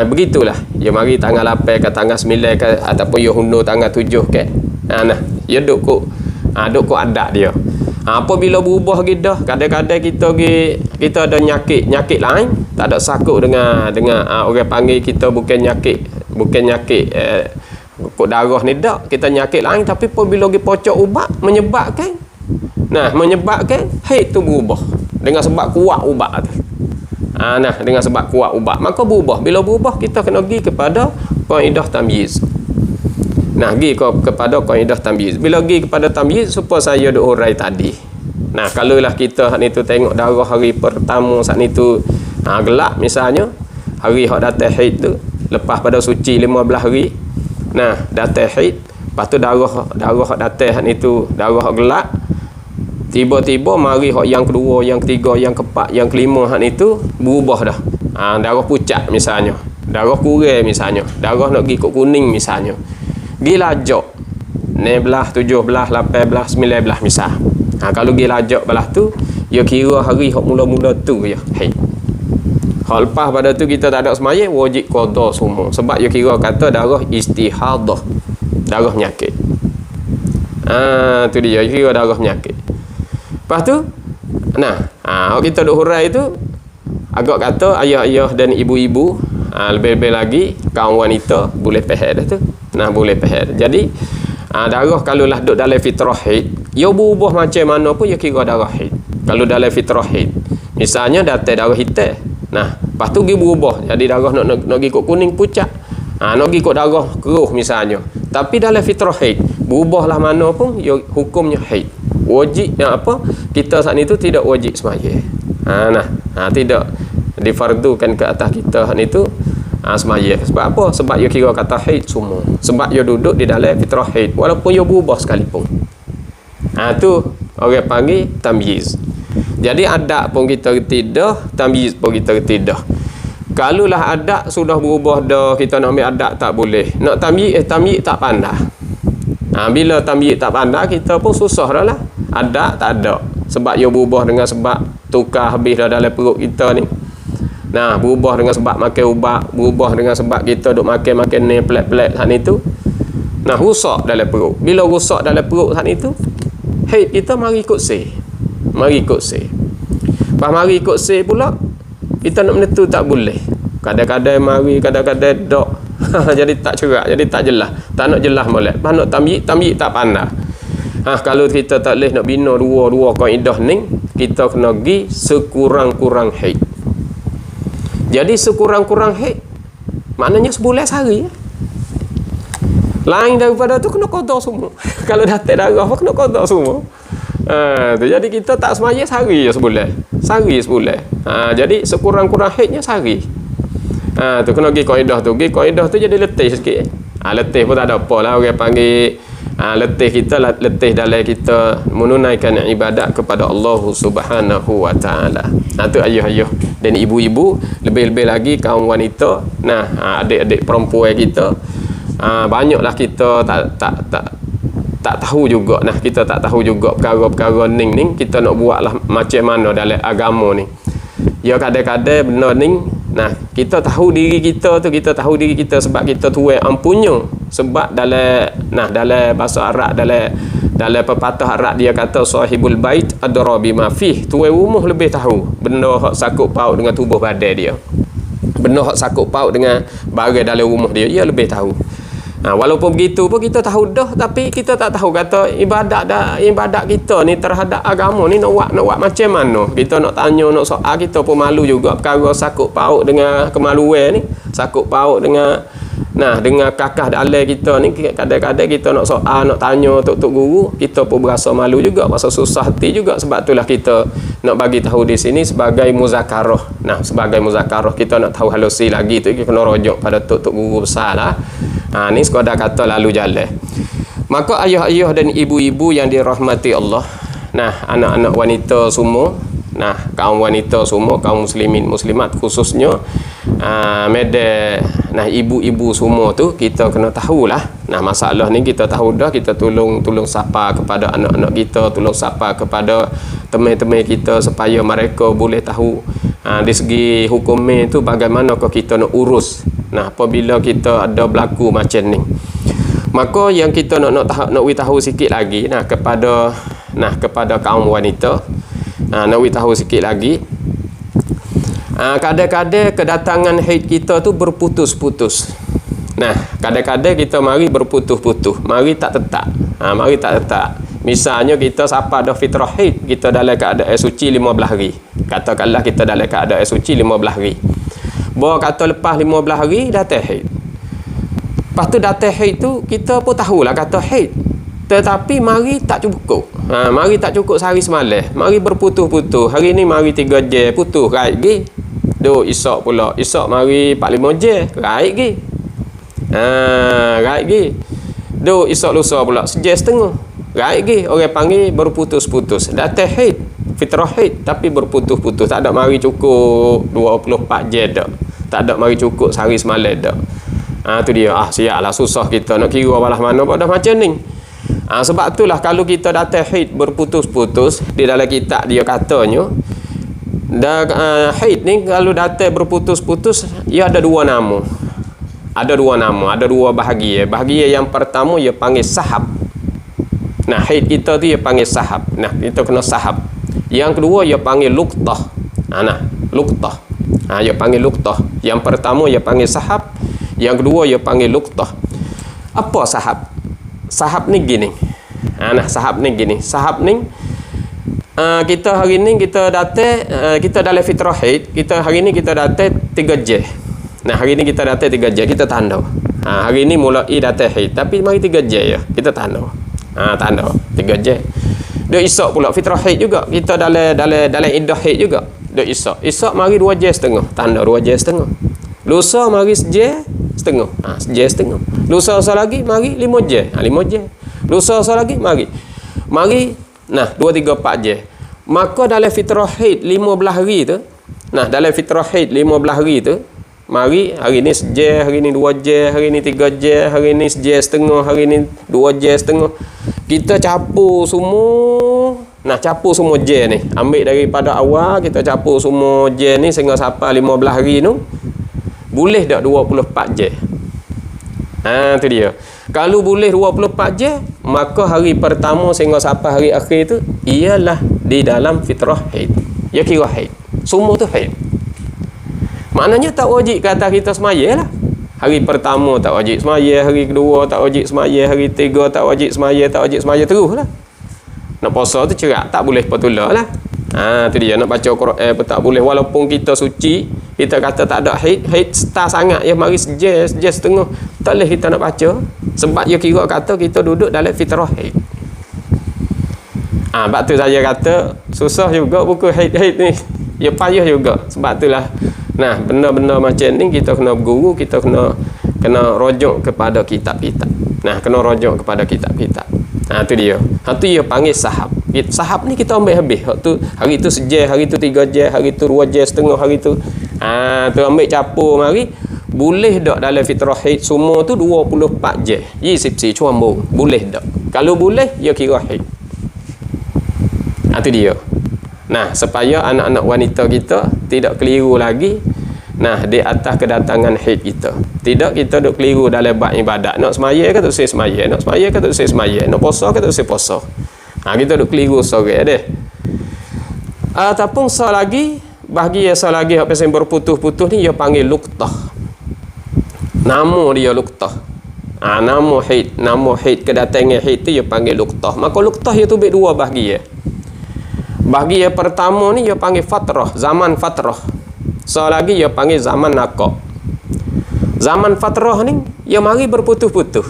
begitulah. Dia mari tanggal 8 ke tanggal 9 ke ataupun dia hundur tanggal 7 ke. Dia duk kok adat dia. Apabila berubah gitu, kadang-kadang kita ada nyakit lain, tak ada sakut dengan orang panggil kita bukan nyakit kok darah ni dak, kita nyakit lain tapi apabila kita pocok ubat menyebabkan haid tu berubah dengan sebab kuat ubat tu. Dengan sebab kuat ubat maka berubah. Bila berubah kita kena pergi kepada kaedah tamyiz. Pergi kepada kaedah tamyiz. Bila pergi kepada tamyiz supaya saya duk urai tadi. Kalau lah kita ni tu tengok darah hari pertama saat ni tu gelap misalnya, hari hak datang haid tu lepas pada suci 15 hari. Datang haid, lepas tu darah hak datang ni tu darah hak gelap. Tiba-tiba mari hak yang kedua, yang ketiga, yang keempat, yang kelima hak itu berubah dah. Darah pucat misalnya, darah kurang misalnya, darah nak pergi kok kuning misalnya. Gi lajak 16, 17, 18, 19 misal. Kalau gi lajak belah tu, ya kira hari hak mula-mula tu je. Hak lepas pada tu kita tak ada sembahyang, wajib qada semua. Sebab dia kira kata darah istihadah, darah penyakit. Tu dia kira darah penyakit. Lepas tu kita duk hurai tu agak kata ayah-ayah dan ibu-ibu, lebih-lebih lagi kaum wanita boleh pahal dah tu. Boleh pahal. Jadi darah kalau lah duk dalam fitrah haid, ia berubah macam mana pun ia kira darah haid. Kalau dalam fitrah haid, misalnya datang darah hitam, lepas tu dia berubah jadi darah nak pergi kok kuning pucat, nak pergi kok darah keruh misalnya. Tapi dalam fitrah haid, berubahlah mana pun ia hukumnya haid. Wajibnya apa? Kita saat itu tidak wajib sembahyang. Tidak difardukan ke atas kita saat itu sembahyang. Sebab apa? Sebab ia kira kata haid semua. Sebab ia duduk di dalam fitrah haid walaupun ia berubah sekalipun. Tu orang panggil tamyiz. Jadi adat pun kita tidak, tamyiz pun kita tidak. Kalau lah adat sudah berubah dah, kita nak ambil adat tak boleh. Nak tamyiz tak pandai. Bila tamyiz tak pandai, kita pun susah dah lah. Adat tak ada. Sebab ia berubah dengan sebab tukar habis dah dalam perut kita ni. Berubah dengan sebab makan ubat, berubah dengan sebab kita duk makan ni pelik-pelik saat itu. Rusak dalam perut. Bila rusak dalam perut saat itu, haid kita mari ikut say. Mari ikut say. Pas mari ikut say pula, kita nak menentu tak boleh. Kadang-kadang mari, kadang-kadang dok. Jadi tak cerak, jadi tak jelas. Tak nak jelas molek. Pas nak tamyiz tak pandai. Kalau kita tak boleh nak bina dua kaedah ni, kita kena pergi sekurang-kurang haid. Jadi sekurang-kurang haid maknanya sebulan sehari. Lain daripada tu kena qada semua. Kalau datang darah apa kena qada semua. Jadi kita tak sembahyang sehari je sebulan. Sehari sebulan. Jadi sekurang-kurang haidnya sehari. Tu kena pergi kaedah tu. Pergi kaedah tu jadi letih sikit. Letih pun tak ada apa lah orang panggil. Letih kita letih dalam kita menunaikan ibadat kepada Allah Subhanahu wa taala. Tu ayah-ayah dan ibu-ibu, lebih-lebih lagi kaum wanita, adik-adik perempuan kita, banyaklah kita tak tahu juga. Kita tak tahu juga perkara-perkara ning kita nak buatlah macam mana dalam agama ni. Ya kadang-kadang benda ni, kita tahu diri kita tu, kita tahu diri kita sebab kita tuai ampunya. Sebab dalam bahasa Arab, dalam pepatah Arab dia kata sahibul bait adra bima fih. Tuai rumah lebih tahu benda hak sakut paut dengan tubuh badan dia. Benda hak sakut paut dengan barang dalam rumah dia lebih tahu. Walaupun begitu pun kita tahu dah, tapi kita tak tahu kata ibadat kita ni terhadap agama ni nak buat macam mana. Kita nak tanya, nak soal, kita pun malu juga perkara sakut paut dengan kemaluan ni, sakut paut dengan dengan kakah dalam kita ni. Kadang-kadang kita nak soal, nak tanya tok guru, kita pun berasa malu juga, rasa susah hati juga. Sebab itulah kita nak bagi tahu di sini sebagai muzakarah. Sebagai muzakarah kita nak tahu halusi lagi tu, kita kena rujuk pada tok guru besar lah. Ni sekadar kata lalu jalan. Maka ayah-ayah dan ibu-ibu yang dirahmati Allah, anak-anak wanita semua, kaum wanita semua, kaum muslimin muslimat khususnya, ibu-ibu semua tu kita kena tahulah. Masalah ni kita tahu dah, kita tolong sapa kepada anak-anak kita, tolong sapa kepada teman-teman kita supaya mereka boleh tahu di segi hukum tu bagaimana kita nak urus. Apabila kita ada berlaku macam ni, maka yang kita nak tahu sikit lagi kepada kaum wanita, nak tahu sikit lagi, kadang-kadang kedatangan haid kita tu berputus-putus. Kadang-kadang kita mari berputus-putus, mari tak tetap. Misalnya kita sapa dah fitrah haid, kita dalam keadaan suci 15 hari. Katakanlah kita dalam keadaan suci 15 hari. Bawa kata lepas 15 hari datang haid. Lepas tu datang haid tu kita pun tahulah kata haid. Tetapi mari tak cukup. Mari tak cukup sehari semalam. Mari berputus-putus. Hari ni mari 3 jam putus raib gi. Esok pula. Esok mari 4-5 jam raib gi. Raib gi. Esok lusa pula sejam setengah. Raib lagi orang panggil berputus-putus. Datang haid, fitrah haid tapi berputus-putus. Tak ada mari cukup 24 jam dak. Tak ada mari cukup sehari semalam dak. Tu dia. Siaplah susah kita nak kira balas mana pada macam ni. Sebab itulah kalau kita datang haid berputus-putus, di dalam kitab dia katanya haid ni kalau datang berputus-putus ia ada dua nama. Ada dua bahagian. Bahagian yang pertama ia panggil sahab. Nah, haid kita tu ia panggil sahab. Nah, kita kena sahab. Yang kedua ia panggil luqtah. Luqtah. Ia panggil luqtah. Yang pertama ia panggil sahab, yang kedua ia panggil luqtah. Apa sahab? Sahab ni gini. Sahab ni gini. Sahab ni kita hari ni kita datang kita dalam fitrah haid, kita hari ni kita datang 3 jam. Nah, hari ni kita datang 3 jam, kita tanda. Hari ni mulai datang haid, tapi mari 3 jam ya, kita tanda. Tanda 3 jam. Dia isak pula fitrah haid juga. Kita dalam iddah haid juga. Dia isak. Isak mari 2 jam setengah, tanda 2 jam setengah. Lusa mari sejam setengah. Sejam setengah. Lusa lagi mari 5 jam. 5 jam. Lusa lagi mari. Nah, 2 3 4 jam. Maka dalam fitrah haid 15 hari tu, dalam fitrah haid 15 hari tu, mari hari ni sejam, hari ni 2 jam, hari ni 3 jam, hari ni sejam setengah, hari ni 2 jam setengah. Kita capur semua. Capur semua jam ni. Ambil daripada awal kita capur semua jam ni sehingga sampai 15 hari tu. Boleh tak 24 jam? Tu dia. Kalau boleh 24 jam, maka hari pertama sehingga sampai hari akhir tu ialah di dalam fitrah haid. Ya kira haid. Semua tu haid. Maknanya tak wajib kata kita semaya lah. Hari pertama tak wajib semaya, hari kedua tak wajib semaya, hari ketiga tak wajib semaya terus lah. Nak puasa tu cerak, tak boleh patullah lah. Tu dia, nak baca Quran pun tak boleh. Walaupun kita suci, kita kata tak ada haid start sangat ya, mari sejam setengah, tak boleh kita nak baca. Sebab dia kira kata kita duduk dalam fitrah haid. Sebab tu saya kata susah juga buku haid ni. Ya payah juga. Sebab itulah benda-benda macam ni kita kena berguru, kita kena rujuk kepada kitab-kitab. Kena rujuk kepada kitab-kitab. Tu dia. Tu dia panggil sahab. Sahab ni kita ambil habis. Hari tu sejam, hari tu 3 jam, hari tu 2 jam setengah, hari tu tu ambil capur mari. Boleh tak dalam fitrah haid semua tu 24 jam? Sipsi cuambung. Boleh tak? Kalau boleh, dia kira haid. Tu dia. Supaya anak-anak wanita kita tidak keliru lagi di atas kedatangan haid kita. Tidak kita duk keliru dalam bab ibadat. Nak semaya ke tak semaya? Nak semaya ke tak semaya? Nak puasa ke tak puasa? Kita duk keliru sorang deh. Ataupun lagi bahagian lagi apa yang berputus-putus ni dia panggil luqtah. Nama dia luqtah. Nama haid kedatangan haid tu dia panggil luqtah. Maka luqtah dia tu dua bahagian. Bahagian pertama ni dia panggil fatrah, zaman fatrah. Lagi dia panggil zaman naqah. Zaman fatrah ni dia mari berputus-putus.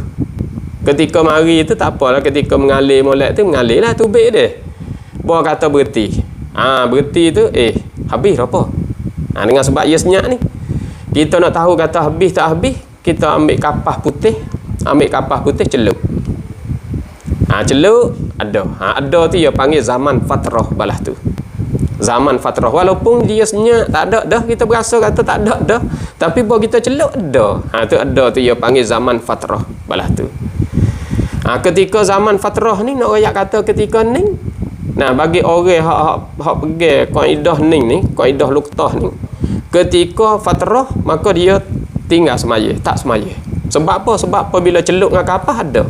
Ketika mari tu tak apalah, ketika mengalir molek tu mengalir lah tubik dia. Bawa kata berhenti. Berhenti tu habis apa? Dengan sebab ia senyap ni. Kita nak tahu kata habis tak habis, kita ambil kapas putih, celup. Celup ada. Ada tu dia panggil zaman fatrah balah tu. Zaman fatrah. Walaupun dia senyap tak ada dah, kita berasa kata tak ada dah, tapi bila kita celup ada. Tu ada tu dia panggil zaman fatrah balah tu. Ketika zaman fatrah ni nak royak kata ketika ni. Bagi orang hak pegang kaedah ni, kaedah luqtah ni, ketika fatrah maka dia tinggal semaya, tak semaya. Sebab apa? Sebab apabila celup dengan kapas ada.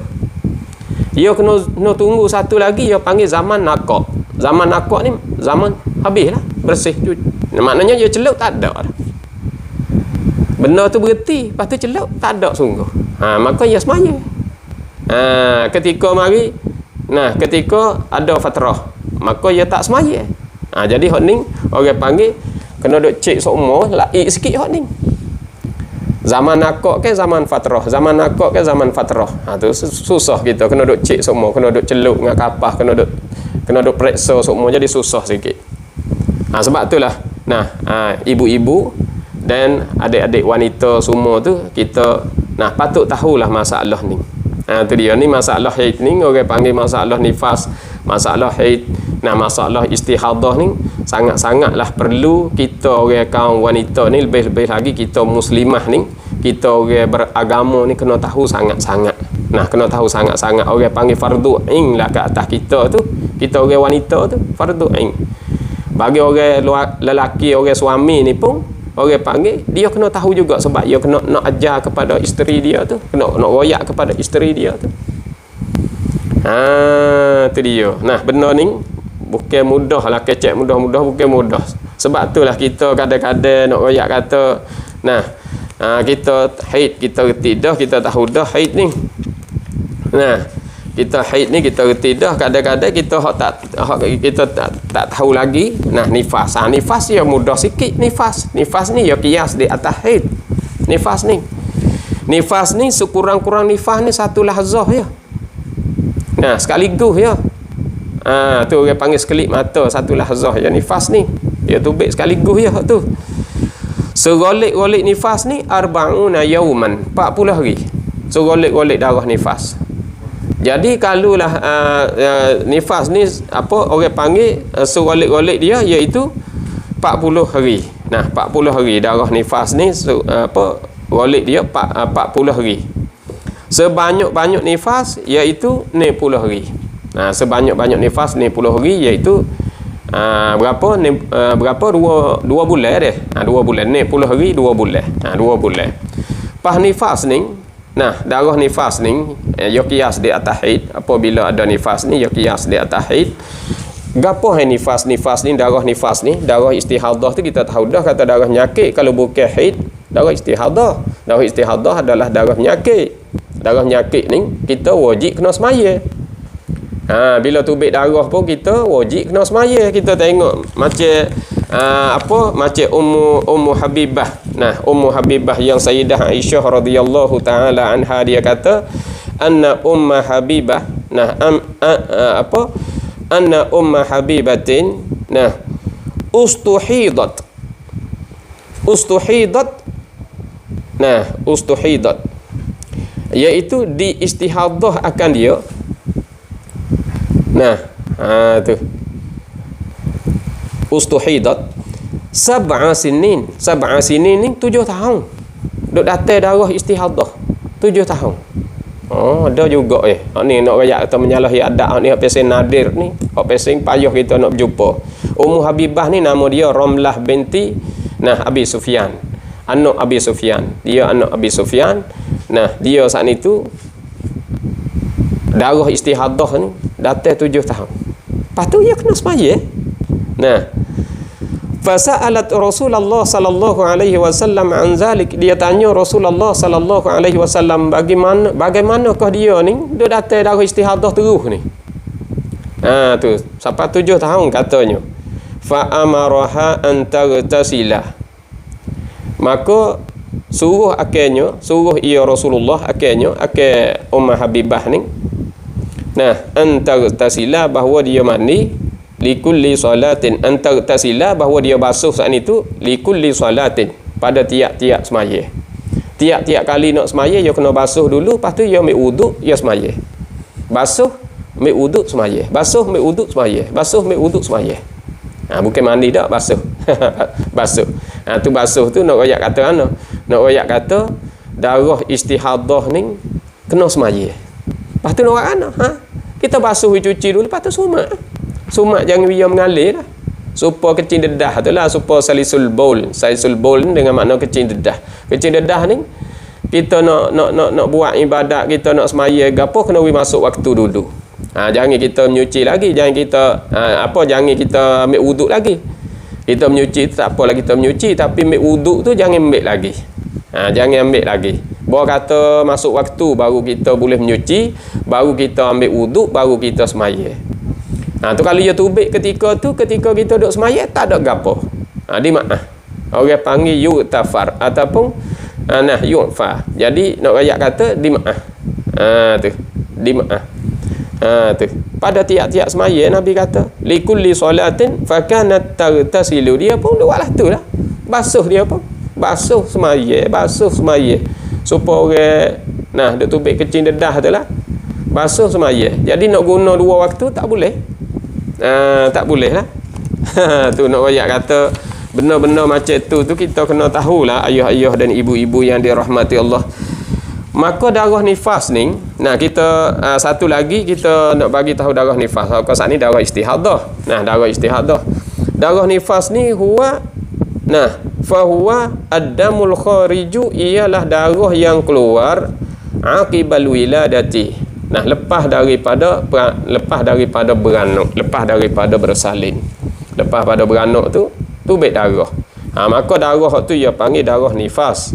Dia kena tunggu satu lagi, dia panggil zaman naqah. Zaman naqah ni zaman habislah, bersih. Maknanya dia celup tak ada dah. Benda tu berhenti, lepas tu celup tak ada sungguh. Maka dia semaya. Ketika mari, ketika ada fatrah, maka dia tak semaya. Jadi hak ni orang panggil kena duk cek semua laik sikit hak ni. Zaman naqah ke zaman fatrah, zaman naqah ke zaman fatrah. Tu susah kita kena duk cek semua, kena duk celup dengan kapas, kena duk periksa semua, jadi susah sikit. Sebab itulah ibu-ibu dan adik-adik wanita semua tu kita patut tahulah masalah ni. Tu dia ni masalah haid ni orang panggil masalah nifas, masalah haid. Nah, masalah istihadah ni sangat-sangatlah perlu kita orang kaum wanita ni, lebih-lebih lagi kita muslimah ni, kita orang beragama ni kena tahu sangat-sangat. Nah, kena tahu sangat-sangat. Orang panggil fardu ain lah ke atas kita tu. Kita orang wanita tu fardu ain. Bagi orang lelaki, orang suami ni pun orang panggil dia kena tahu juga, sebab dia kena nak ajar kepada isteri dia tu, kena nak royak kepada isteri dia tu. Tu dia. Nah, benda ni bukan mudah lah, kecek mudah-mudah bukan mudah. Sebab itulah kita kadang-kadang nak royak kata, nah, kita haid, kita reti dah, kita tahu dah haid ni. Nah, kita haid ni kita reti dah, kadang-kadang kita kita tak tahu lagi. Nah, nifas. Nifas ya mudah sikit nifas. Nifas ni ya kias di atas haid. Nifas ni sekurang-kurang nifas ni satu lahzah ya. Nah, sekaligus ya. Tu orang panggil sekelip mata, satu lahzah ya nifas ni. Dia tubik sekaligus ya tu. Segolik-golik nifas ni arba'una yauman, 40 hari. Segolik-golik darah nifas. Jadi kalau lah nifas ni apa orang panggil segolik-golik dia iaitu 40 hari. Nah, 40 hari darah nifas ni apa golik dia 40 hari. Sebanyak-banyak nifas iaitu 60 hari. Nah, sebanyak-banyak nifas 60 hari iaitu berapa berapa 2 bulan deh. 2 bulan 60 hari 2 bulan. 2 bulan. Pas nifas ni, nah, darah nifas ni ya kias di atas haid. Apabila ada nifas ni ya kias di atas haid. Gapo nifas ni, darah nifas ni, darah istihadah tu kita tahu dah kata darah penyakit. Kalau bukan haid, darah istihadah. Darah istihadah adalah darah penyakit. Darah penyakit ni kita wajib kena semaya. Bila tubik darah pun kita wajib kena semaya. Kita tengok macam macam Ummu Habibah. Nah, Ummu Habibah yang Sayyidah Aisyah radhiyallahu taala anha, dia kata anna Ummu Habibah, nah anna Ummu Habibatin, nah, ustuhidat, nah, ustuhidat iaitu diistihadah akan dia. Nah, tu ustuhidat sab'a sinin ni 7 tahun duk datang darah istihadah 7 tahun. Ada juga ni nak rakyat atau menyalahi adat ni, hak pesen nadir ni, hak pesen payah kita nak berjumpa. Ummu Habibah ni nama dia Ramlah binti Abi Sufyan, anak Abi Sufyan. Dia anak Abi Sufyan. Nah, dia saat itu darah istihadah ni datang 7 tahun. Lepas tu dia kena semaya. Nah, fasa'alat Rasulullah sallallahu alaihi wasallam an zalik. Dia tanya Rasulullah sallallahu alaihi wasallam bagaimanakah dia ni dia datang darah istihadah terus ni. Tu sampai 7 tahun katanya. Fa amaraha an taghtasila. Maka suruh ia Rasulullah akhirnya Ummah Habibah ni, nah, antar tasila, bahawa dia mandi likulli salatin, antar tasila, bahawa dia basuh saat itu likulli salatin, pada tiap-tiap semaya. Tiap-tiap kali nak semaya dia kena basuh dulu, lepas tu dia ambil wuduk, dia semaya. Basuh, ambil wuduk, semaya. Basuh, ambil wuduk, semaya. Basuh, ambil wuduk, semaya. Bukan mandi dah, basuh. Basuh. Tu basuh tu nak royak kata mana? Nak royak kata darah istihadah ni kena semaya. Lepas tu nak royak mana? Kita basuh, cuci dulu, lepas tu sumak. Sumak jangan biar mengalir lah. Supaya kecil dedah tu lah, supaya salisul bowl. Salisul bowl ni dengan makna kecil dedah. Kecil dedah ni kita nak buat ibadat, kita nak semaya gapo, kena masuk waktu dulu. Jangan kita menyuci lagi, jangan kita ambil wuduk lagi. Kita menyuci tu tak apalah, kita menyuci, tapi ambil wuduk tu jangan ambil lagi. Jangan ambil lagi. Bawa kata masuk waktu baru kita boleh menyuci, baru kita ambil wuduk, baru kita semaya. Tu kalau dia tubik ketika kita duduk semaya tak ada gapo. Di makna orang panggil yu'tafar ataupun yu'fa. Jadi nak rakyat kata di makna. Tu di makna. Tu pada tiap-tiap semaya Nabi kata likulli salatin fakanat tagtasilu, dia pun buatlah tu lah, basuh dia pun basuh semaya supaya orang duk tubik kecil dedah tu lah, basuh semaya. Jadi nak guna dua waktu tak boleh. Tak boleh lah. Tu nak royak kata benda-benda macam tu kita kena tahulah ayah-ayah dan ibu-ibu yang dirahmati Allah. Maka darah nifas ni, nah kita satu lagi kita nak bagi tahu darah nifas. Kalau saat ni darah istihadah. Nah, darah istihadah. Darah nifas ni fahuwa ad-damul khariju, ialah darah yang keluar aqibal wiladati. Nah, lepas daripada beranak, lepas daripada bersalin. Lepas pada beranak tu baik darah. Maka darah tu ia panggil darah nifas.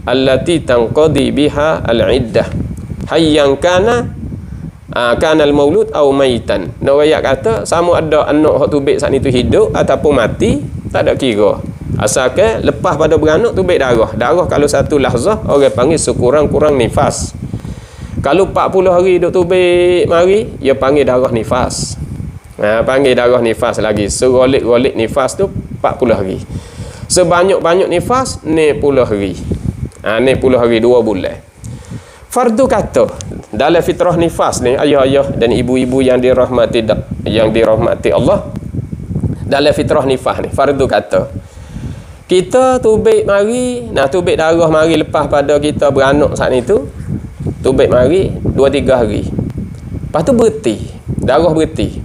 Allati tanqadi biha al-iddah. Hayyan kana al-maulud au maitan. Nak royak kata sama ada anak hak tu baik saat ni tu hidup ataupun mati, tak ada kira. Asalkan lepas pada beranak tu baik darah. Darah kalau satu lahzah orang panggil sekurang-kurang nifas. Kalau 40 hari duk tubik mari, ia panggil darah nifas. Panggil darah nifas lagi. Serolik-rolik nifas tu 40 hari. Sebanyak-banyak nifas 60 hari. 60 hari 2 bulan. Fardu kata dalam fitrah nifas ni, ayah-ayah dan ibu-ibu yang dirahmati Allah, dalam fitrah nifas ni fardu kata kita tubik mari, tubik darah mari lepas pada kita beranak saat ni tu, tubik mari 2-3 hari. Lepas tu berhenti. Darah berhenti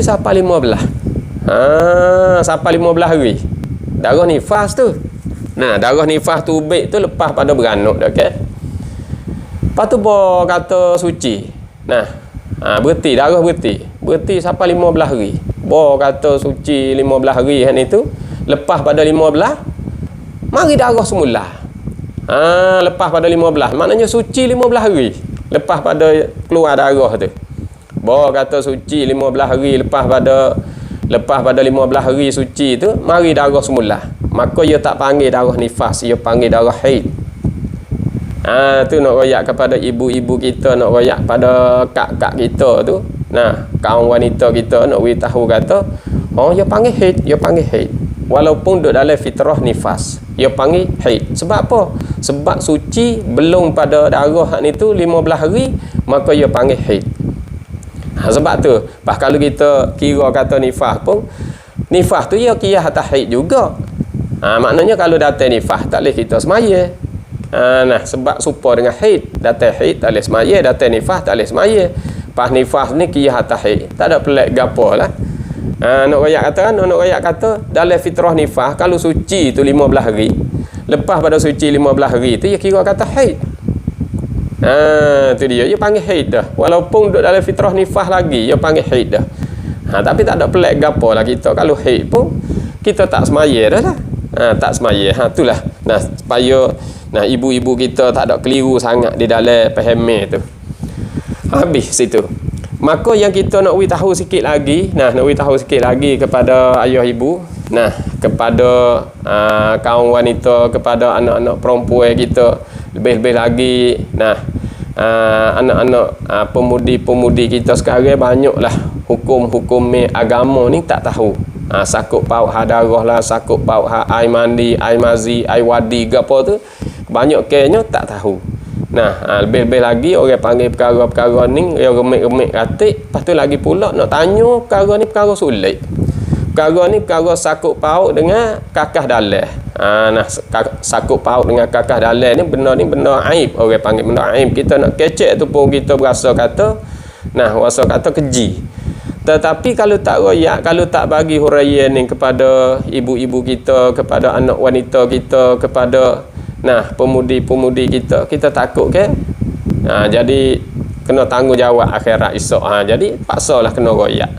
sampai 15. Sampai 15 hari. Darah nifas tu. Darah nifas tubik tu lepas pada beranak dah, okey. Lepas tu kata suci. Berhenti, darah berhenti. Berhenti sampai 15 hari. Kata suci 15 hari kan itu. Lepas pada 15 mari darah semula. Lepas pada 15, maknanya suci 15 hari. Lepas pada keluar darah tu. Kata suci 15 hari lepas pada 15 hari suci tu, mari darah semula. Maka ia tak panggil darah nifas, ia panggil darah haid. Tu nak royak kepada ibu-ibu kita, nak royak pada kak-kak kita tu. Kaum wanita kita nak beritahu kata, ia panggil haid, ia panggil haid. Walaupun duduk dalam fitrah nifas, ia panggil haid. Sebab apa? Sebab suci belum pada darah ni tu 15 hari, maka ia panggil haid. Sebab tu, kalau kita kira kata nifas pun, nifas tu ia kira atas haid juga. Maknanya kalau datang nifas tak boleh kita semaya. Sebab serupa dengan haid. Datang haid tak boleh semaya, datang nifas tak boleh semaya. Pas nifas ni kira atas haid, tak ada pelik gapo lah. Nak royak kata dalam fitrah nifas, kalau suci tu 15 hari, lepas pada suci 15 hari tu ia kira kata haid. Tu dia panggil haid dah. Walaupun duduk dalam fitrah nifas lagi, ia panggil haid dah. Tapi tak ada pelik gapo lah kita. Kalau haid pun kita tak semaya dah lah. Tak semaya. Itulah. Supaya ibu-ibu kita tak ada keliru sangat di dalam faham tu. Habis situ. Maka yang kita nak tahu sikit lagi, kepada ayah ibu, kepada kaum wanita, kepada anak-anak perempuan kita, lebih-lebih lagi, anak-anak pemudi-pemudi kita sekarang banyaklah hukum-hukum agama ni tak tahu. Sakut paut hadarah lah, sakut paut air mandi, air mazi, air wadi ke apa tu, banyak kayaknya tak tahu. Lebih-lebih lagi orang panggil perkara-perkara ni, dia remik-remik ratik. Lepas tu lagi pula nak tanya perkara ni perkara sulit. Perkara ni perkara sakut paut dengan kakah dalam. Sakut paut dengan kakah dalam ni benda aib. Orang panggil benda aib. Kita nak kecek tu pun kita berasa kata keji. Tetapi kalau tak royak, kalau tak bagi huraian ni kepada ibu-ibu kita, kepada anak wanita kita, kepada pemudi-pemudi kita takut ke? Jadi kena tanggungjawab akhirat esok. Jadi paksalah kena royak.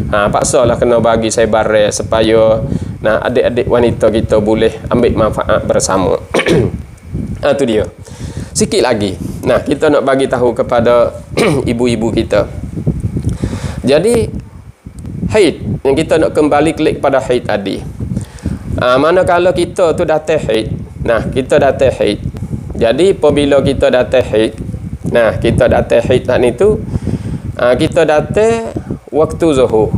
Paksalah kena bagi sebaran supaya adik-adik wanita kita boleh ambil manfaat bersama. Tu dia. Sikit lagi. Kita nak bagi tahu kepada ibu-ibu kita. Jadi haid, yang kita nak kembali klik pada haid tadi. Manakala kita tu datang haid, kita datang haid. Jadi apabila kita datang haid, kita datang haid ni tu, kita datang waktu zuhur.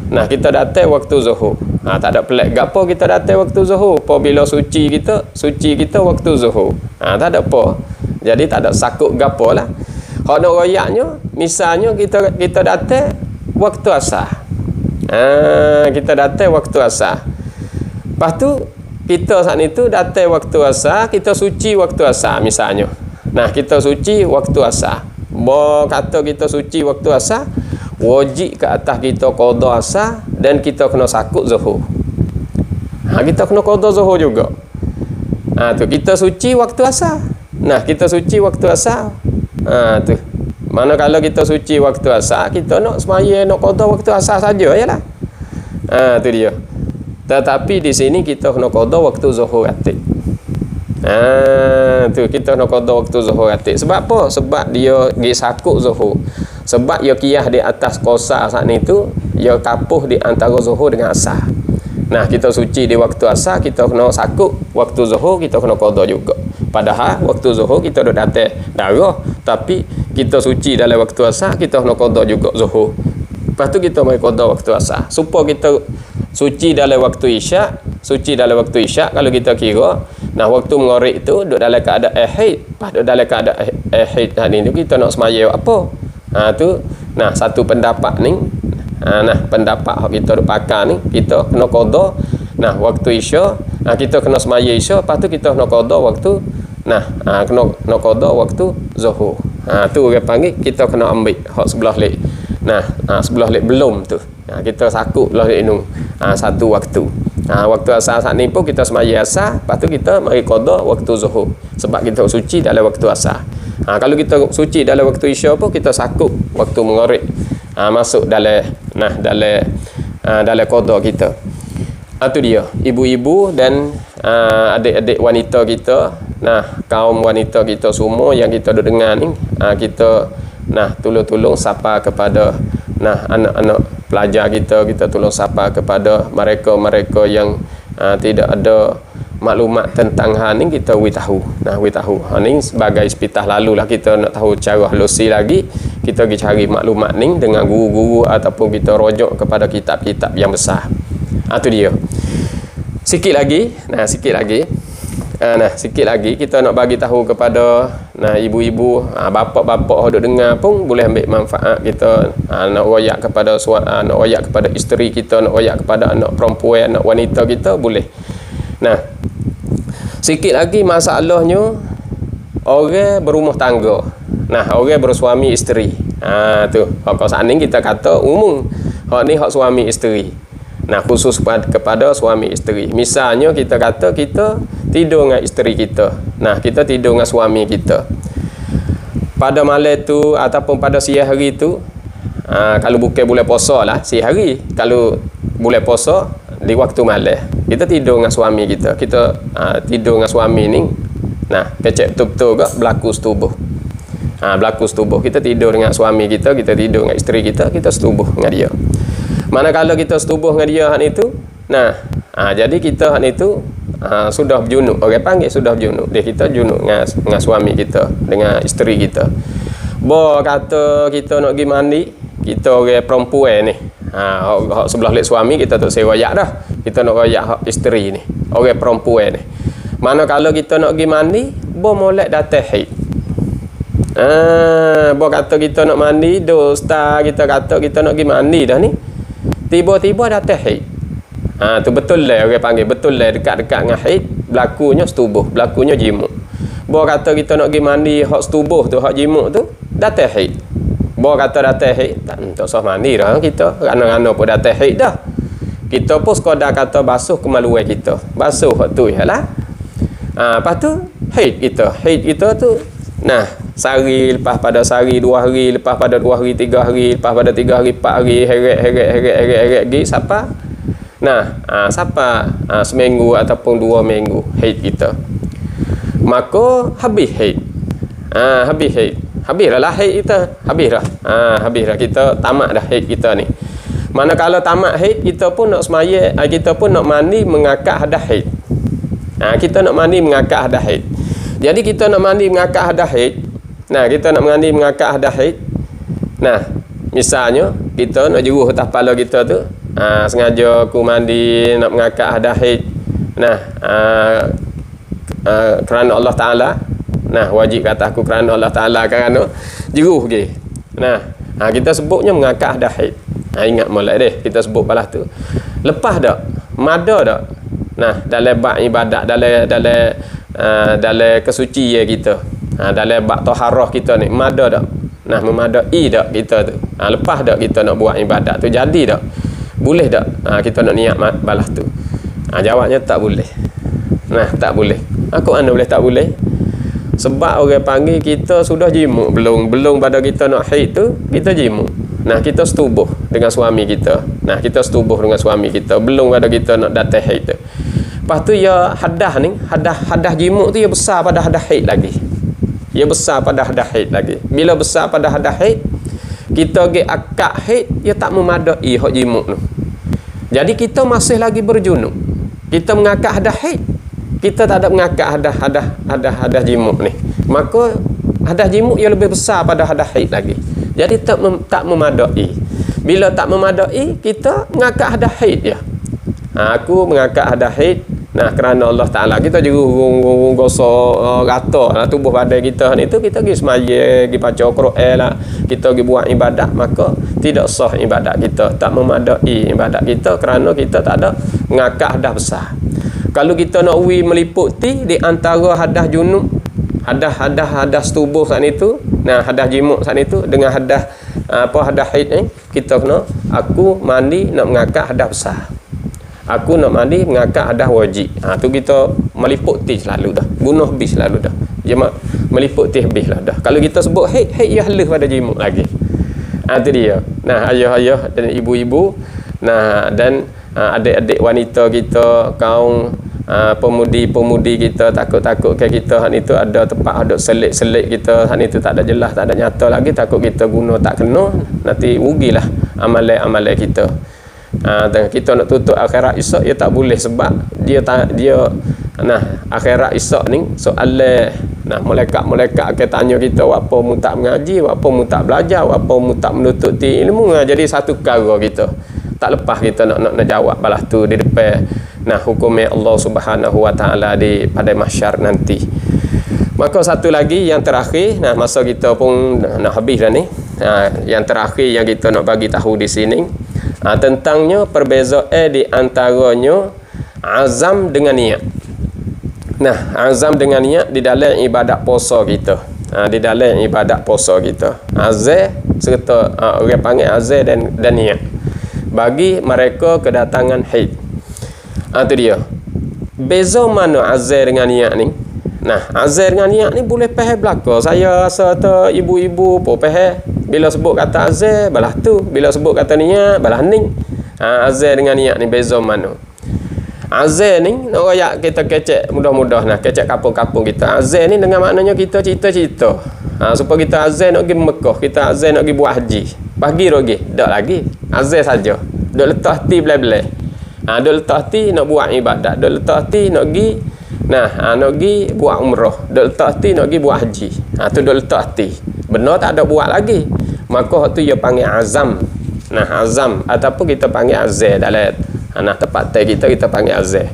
Nah, kita datang waktu zuhur. Tak ada pelik gapo kita datang waktu zuhur. Apabila suci kita waktu zuhur. Tak ada apa. Jadi tak ada sakut gapo lah. Hak nak royaknya, misalnya kita datang waktu asar. Kita datang waktu asar. Lepas tu kita saat itu datang waktu asar, kita suci waktu asar misalnya. Nah, kita suci waktu asar. Kata kita suci waktu asar, wajib ke atas kita qada asar dan kita kena sakut zuhur. Kita kena qada zuhur juga. Tu kita suci waktu asar. Nah, kita suci waktu asar. Tu. Mana kalau kita suci waktu asar, kita nak semaya nak qada waktu asar saja yalah. Tu dia. Tetapi di sini kita kena qada waktu zuhur atik. Tu kita kena qada waktu zuhur atik. Sebab apa? Sebab dia pergi sakut zuhur. Sebab dia qiyah di atas qasar saat ni tu, dia kapuh di antara zuhur dengan asar. Nah, kita suci di waktu asar, kita kena sakut waktu zuhur, kita kena qada juga. Padahal waktu zuhur kita dah datang darah, tapi kita suci dalam waktu asar, kita kena qada juga zuhur. Lepas tu kita mari qada waktu asar. Supaya kita suci dalam waktu isyak, kalau kita kira, nah waktu mengorik tu duduk dalam keadaan haid. Pas duduk dalam keadaan haid ni tu kita nak semaya apa? Tu nah satu pendapat ni. Nah pendapat hak kita duk pakar ni, kita kena qada nah waktu isyak, kita kena semaya isyak, lepas tu kita kena qada waktu kena qada waktu zuhur. Tu orang panggil kita kena ambil hak sebelah lek. Sebelah lek belum tu. Kita sakut belah lek nu. Satu waktu. Waktu asar saat ni pun kita semaya asar, lepas tu kita mari qada waktu zuhur. Sebab kita suci dalam waktu asar. Kalau kita suci dalam waktu isyak pun kita sakut waktu mengorik. Masuk dalam dalam qada kita. Itu dia, ibu-ibu dan adik-adik wanita kita, kaum wanita kita semua yang kita duk dengar ni, kita tolong sapa kepada anak-anak pelajar kita tolong sapa kepada mereka yang tidak ada maklumat tentang hal ni, kita tahu. Ni sebagai sepitah lalu lah kita nak tahu cara halusi lagi, kita pergi cari maklumat ni dengan guru-guru ataupun kita rujuk kepada kitab-kitab yang besar. Itu dia. Sikit lagi kita nak bagi tahu kepada ibu-ibu, bapa-bapa duk dengar pun boleh ambil manfaat kita. Nak royak kepada nak royak kepada isteri kita, nak royak kepada anak perempuan, anak wanita kita boleh. Sikit lagi masalahnya orang berumah tangga. Orang bersuami isteri. Tu hak saat ni kita kata umum. Hak ni hak suami isteri. Khusus kepada suami isteri. Misalnya kita kata kita tidur dengan isteri kita. Kita tidur dengan suami kita. Pada malam tu ataupun pada siang hari tu, kalau bukan bulan puasa lah, siang hari. Kalau bulan puasa di waktu malam, kita tidur dengan suami kita. Kita tidur dengan suami ni, kecek betul-betul ke berlaku setubuh. Berlaku setubuh. Kita tidur dengan suami kita, kita tidur dengan isteri kita, kita setubuh dengan dia. Manakala kita setubuh dengan dia hak itu, jadi kita hak itu sudah berjunuk. Orang panggil sudah berjunuk. Dia kita junuk dengan suami kita, dengan isteri kita. Kata kita nak pergi mandi, kita orang perempuan ni. Hak sebelah lek suami kita tu saya royak dah. Kita nak royak hak isteri ni. Orang perempuan ni. Manakala kita nak pergi mandi, molek datang haid. Kata kita nak mandi, ustaz kita kata kita nak pergi mandi dah ni. Tiba-tiba datang haid. Tu betul lah orang panggil, betul lah dekat-dekat dengan haid, berlakunya setubuh, berlakunya jimuk. Kata kita nak pergi mandi hak setubuh tu, hak jimuk tu, datang haid. Kata datang haid, tak usah mandi dah kita, rana-rana pun datang haid dah. Kita pun sekadar kata basuh kemaluan kita, basuh hak tu ialah. Lepas tu haid kita tu sehari, lepas pada sehari, 2 hari, lepas pada 2 hari, 3 hari, lepas pada 3 hari, 4 hari, heret pergi siapa? Seminggu ataupun 2 minggu haid kita. Maka habis haid. Habislah haid kita. Habislah kita tamat dah haid kita ni. Manakala tamat haid, kita pun nak semaya, kita pun nak mandi mengakad hadas haid. Kita nak mandi mengakad hadas haid. Jadi kita nak mandi mengakad hadas haid. Kita nak mengakad hadas haid. Misalnya kita nak jeruh atas kepala kita tu, sengaja aku mandi nak mengakad hadas haid. Nah, kerana Allah Ta'ala. Nah, wajib kata aku kerana Allah Ta'ala kerana jeruh ke. Nah, kita sebutnya mengakad hadas haid. Ingat molek deh, kita sebut balas tu. Lepas dak, mada dak. Nah, dalam bab ibadat, dalam kesucian kita. Dalam bab taharah kita ni, mada dak. Nah, memadai dak kita tu. Lepas dak kita nak buat ibadat tu jadi dak. Boleh dak kita nak niat balas tu? Jawabnya tak boleh. Nah, tak boleh. Aku mana boleh tak boleh? Sebab orang panggil kita sudah jimuk belum pada kita nak haid tu kita jimuk. Nah, kita setubuh dengan suami kita. Nah, kita setubuh dengan suami kita belum pada kita nak datang haid tu. Lepas tu ya hadah ni, hadah jimuk tu ya besar pada hadah haid lagi. Ya besar pada hadah haid lagi. Bila besar pada hadah haid, kita pergi akad haid ya tak memadai hak jimuk tu. Jadi kita masih lagi berjunub. Kita mengakad hadah haid. Kita tak ada mengakad hadah jimuk ni. Maka hadah jimuk ia lebih besar pada hadah haid lagi. Jadi tak memadai. Bila tak memadai, kita mengakad hadah haid je. Aku mengakad hadah haid. Nah, kerana Allah Ta'ala kita juga gosok rata tubuh badan kita ni tu, kita pergi semaya, pergi baca Quran lah, kita pergi buat ibadat, maka tidak sah ibadat kita, tak memadai ibadat kita kerana kita tak ada mengakad hadah besar. Kalau kita nak meliputi di antara hadas junub, hadas tubuh saat itu, nah hadas jimuk saat itu dengan hadas hadas haid ni, kita kena aku mandi nak mengakad hadas besar. Aku nak mandi mengakad hadas wajib. Tu kita meliputi selalu dah. Bunuh habis selalu dah. Jemaah meliputi habis lah dah. Kalau kita sebut haid ia halus pada jimuk lagi. Tu dia. Nah, ayah-ayah dan ibu-ibu, nah dan adik-adik wanita kita, kaum pemudi-pemudi kita, takut-takut ke kita hak itu ada tempat ada selit-selit kita, hak itu tak ada jelas, tak ada nyata lagi, takut kita guna tak kena, nanti rugilah amalan-amalan kita. Kita nak tutup akhirat esok ya tak boleh, sebab dia akhirat esok ni soalan. Malaikat akan tanya kita apa mu tak mengaji, apa mu tak belajar, apa mu tak menututi ilmu. Jadi satu perkara kita tak lepas kita nak jawab balas tu di depan hukumnya Allah Subhanahu Wa Taala di pada mahsyar nanti. Maka satu lagi yang terakhir, masa kita pun nak habis dah ni. Yang terakhir yang kita nak bagi tahu di sini tentangnya perbezaan di antaranya azam dengan niat. Azam dengan niat di dalam ibadat puasa kita. Di dalam ibadat puasa kita. Azam serta orang panggil azam dan niat. Bagi mereka kedatangan haid. Itu dia. Beza mana azam dengan niat ni? Azam dengan niat ni boleh faham belaka. Saya rasa tu ibu-ibu pun faham. Bila sebut kata azam, balas tu. Bila sebut kata niat, balas ni. Azam dengan niat ni beza mana? Azan ni nak royak kita kecek mudah-mudah kecek kampung-kampung kita. Azan ni dengan maknanya kita cita-cita. Supaya kita azan nak pergi Mekah, kita azan nak pergi buat haji. Pagi lagi, dak lagi. Azan saja. Dok letak hati belai-belai. Dok letak hati nak buat ibadat, dok letak hati nak pergi nak pergi buat umrah, dok letak hati nak pergi buat haji. Tu dok letak hati. Benar tak ada buat lagi. Maka tu dia panggil azam. Azam ataupun kita panggil azan dalam tempat kita panggil azan.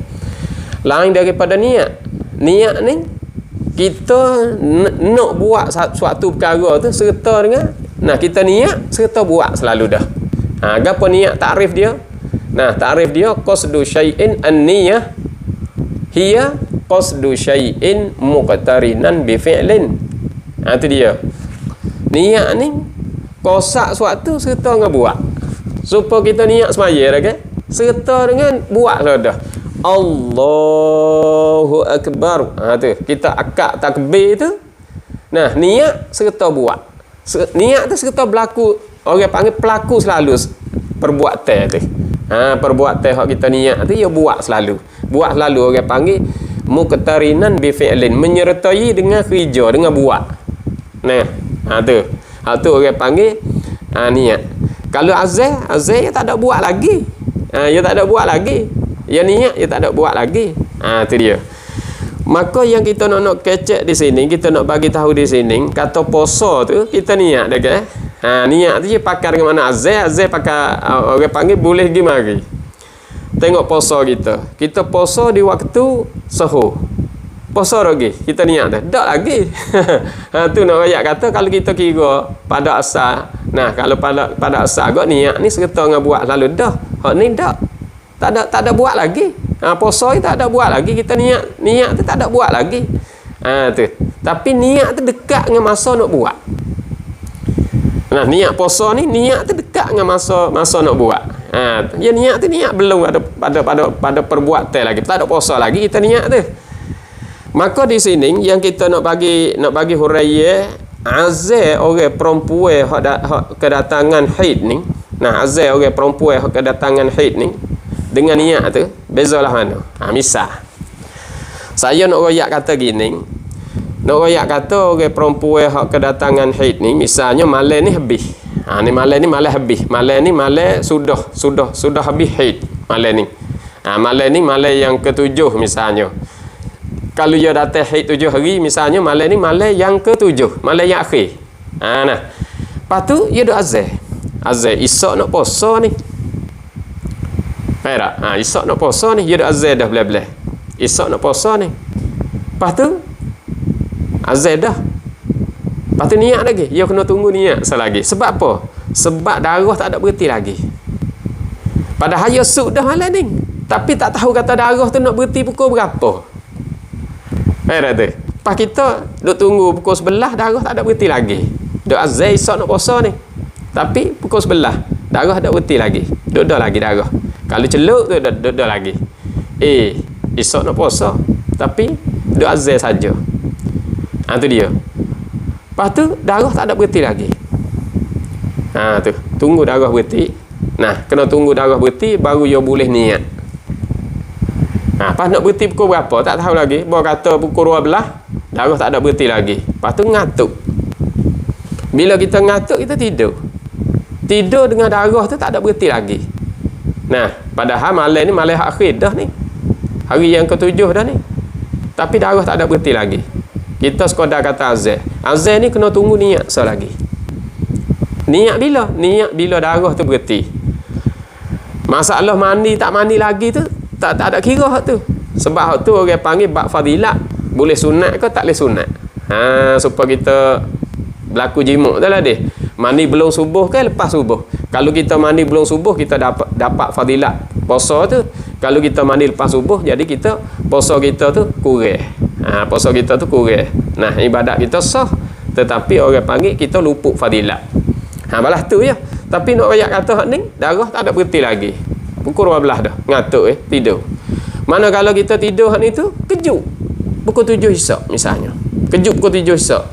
Lain daripada niat. Niat ni kita nak buat suatu perkara tu serta dengan kita niat serta buat selalu dah. Gapo niat takrif dia? Takrif dia qasdu syai'in an-niyah hiya qasdu syai'in muqtarinan bi fi'lin. Itu dia. Niat ni kosak suatu serta dengan buat. Supaya kita niat semaya dah kan? Serta dengan buat dah. Allahu Akbar. Tu kita akad takbir tu. Niat serta buat. Niat tu serta berlaku. Orang panggil pelaku selalu perbuatan tu. Perbuatan hak kita niat tu ya buat selalu. Buat selalu orang panggil muqtarinan bi fi'lin, menyertai dengan kerja, dengan buat. Tu orang panggil niat. Kalau azan ya tak ada buat lagi. Ya tak ada buat lagi. Ya niat ya tak ada buat lagi. Tu dia. Maka yang kita nak kecek di sini, kita nak bagi tahu di sini, kata puasa tu kita niat dah kan? Niat tu je pakai dengan mana azal pakai orang panggil boleh pergi mari. Tengok puasa kita. Kita puasa di waktu sahur. Puasa lagi kita niat dah. Tak lagi. Tu nak ayat kata kalau kita kira pada asal. Nah, kalau pada asal agak niat ni serta dengan buat lalu dah. Hak ni dak. Tak ada buat lagi. Puasa ni tak ada buat lagi. Kita niat tu tak ada buat lagi. Tu. Tapi niat tu dekat dengan masa nak buat. Nah, niat puasa ni niat tu dekat dengan masa nak buat. Ya niat tu niat belum pada perbuatan lagi. Tak ada puasa lagi kita niat tu. Maka di sini yang kita nak bagi huraiya azal orang perempuan hak kedatangan haid ni. Nah, azal orang perempuan hak kedatangan haid ni dengan niat tu bezalah mana. Misal saya nak royak kata gini. Nak royak kata orang perempuan hak kedatangan haid ni misalnya malam ni habis. Ni malam ni habis. Malam ni sudah habis haid malam ni. Malam ni malam yang ke-7 misalnya. Kalau dia datang haid 7 hari misalnya malam ni malam yang ke-7, malam yang akhir. Nah. Lepas tu dia duk azal. Azal esok nak puasa ni. Faham tak? Esok nak puasa ni dia duk azal dah belah-belah. Esok nak puasa ni. Lepas tu azal dah. Lepas tu niat lagi. Dia kena tunggu niat selagi. Sebab apa? Sebab darah tak ada berhenti lagi. Padahal dia suk dah malam ni. Tapi tak tahu kata darah tu nak berhenti pukul berapa. Tu. Lepas kita duk tunggu pukul 11 darah tak ada berhenti lagi. Duk azal esok nak puasa ni. Tapi pukul 11 darah tak berhenti lagi. Duk dah lagi darah. Kalau celuk tu dah lagi. Esok nak puasa. Tapi duk azal saja. Tu dia. Lepas tu darah tak ada berhenti lagi. Tu. Tunggu darah berhenti. Nah, kena tunggu darah berhenti baru dia boleh niat. Lepas nak berhenti pukul berapa tak tahu lagi. Bawa kata pukul 12 darah tak ada berhenti lagi. Lepas tu ngatuk. Bila kita ngatuk kita tidur dengan darah tu tak ada berhenti lagi. Nah, padahal malam ni malam akhir dah ni. Hari yang ke-7 dah ni. Tapi darah tak ada berhenti lagi. Kita sekadar kata azal ni kena tunggu niat selagi. Niat bila? Niat bila darah tu berhenti. Masalah mandi tak mandi lagi tu tak ada kira hak tu. Sebab hak tu orang panggil bab fadilat. Boleh sunat ke tak boleh sunat. Supaya kita berlaku jimuk tu lah dia. Mandi belum subuh ke lepas subuh. Kalau kita mandi belum subuh kita dapat fadilat puasa tu. Kalau kita mandi lepas subuh jadi kita puasa kita tu kurang. Puasa kita tu kurang. Nah, ibadat kita sah tetapi orang panggil kita luput fadilat. Balas tu je. Tapi nak rakyat kata hak ni darah tak ada berhenti lagi. Pukul 12 dah ngatuk tidur. Mana kalau kita tidur hak ni tu kejut pukul 7 isyak misalnya. Kejut pukul 7 isyak.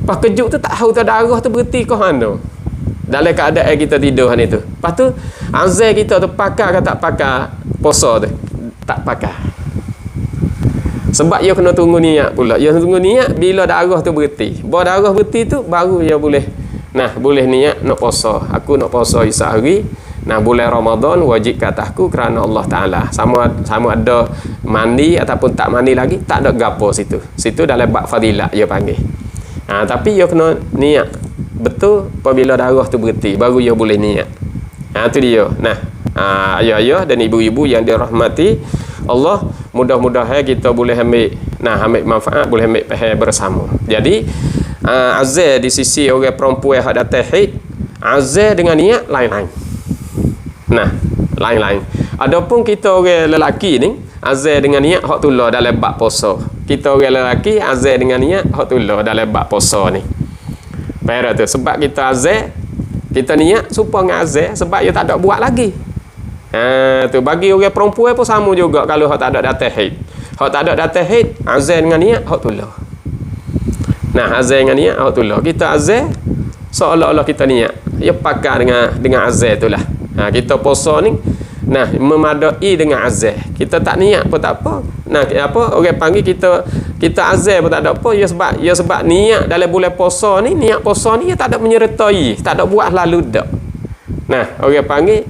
Pas kejut tu tak tahu darah tu berhenti ke mana. Dalam keadaan kita tidur hak ni tu. Lepas tu azal kita tu pakai ke tak pakai puasa tu? Tak pakai. Sebab dia kena tunggu niat pula. Dia tunggu niat bila darah tu berhenti. Bila darah berhenti tu baru dia boleh niat nak puasa. Aku nak puasa isyak hari. Nah, bulan Ramadan wajib ke atasku kerana Allah Ta'ala. Sama ada mandi ataupun tak mandi lagi, tak ada gapo situ. Situ dalam bab fadilat dia panggil. Tapi dia kena niat betul apabila darah tu berhenti baru dia boleh niat. Tu dia. Nah, ayah-ayah dan ibu-ibu yang dirahmati Allah, mudah-mudahan kita boleh ambil manfaat, boleh ambil faham bersama. Jadi azal di sisi orang perempuan yang datang haid, azal dengan niat lain-lain. Nah, lain-lain. Adapun kita orang lelaki ni azal dengan niat hak tulah dalam bab puasa. Kita orang lelaki azal dengan niat hak tulah dalam bab puasa ni. Faham tu? Sebab kita azal, kita niat supaya dengan azal sebab dia tak ada buat lagi. Tu bagi orang perempuan pun sama juga kalau hak tak ada datang haid. Hak tak ada datang haid, azal dengan niat hak tulah. Nah, azal dengan niat hak tulah. Kita azal seolah-olah kita niat. Dia pakai dengan azal itulah. Kita puasa ni memadai dengan azal. Kita tak niat pun tak apa. Orang panggil kita azal pun tak ada apa. Ya sebab niat dalam bulan puasa ni, niat puasa ni dia tak ada menyertai, tak ada buat lalu dak. Orang panggil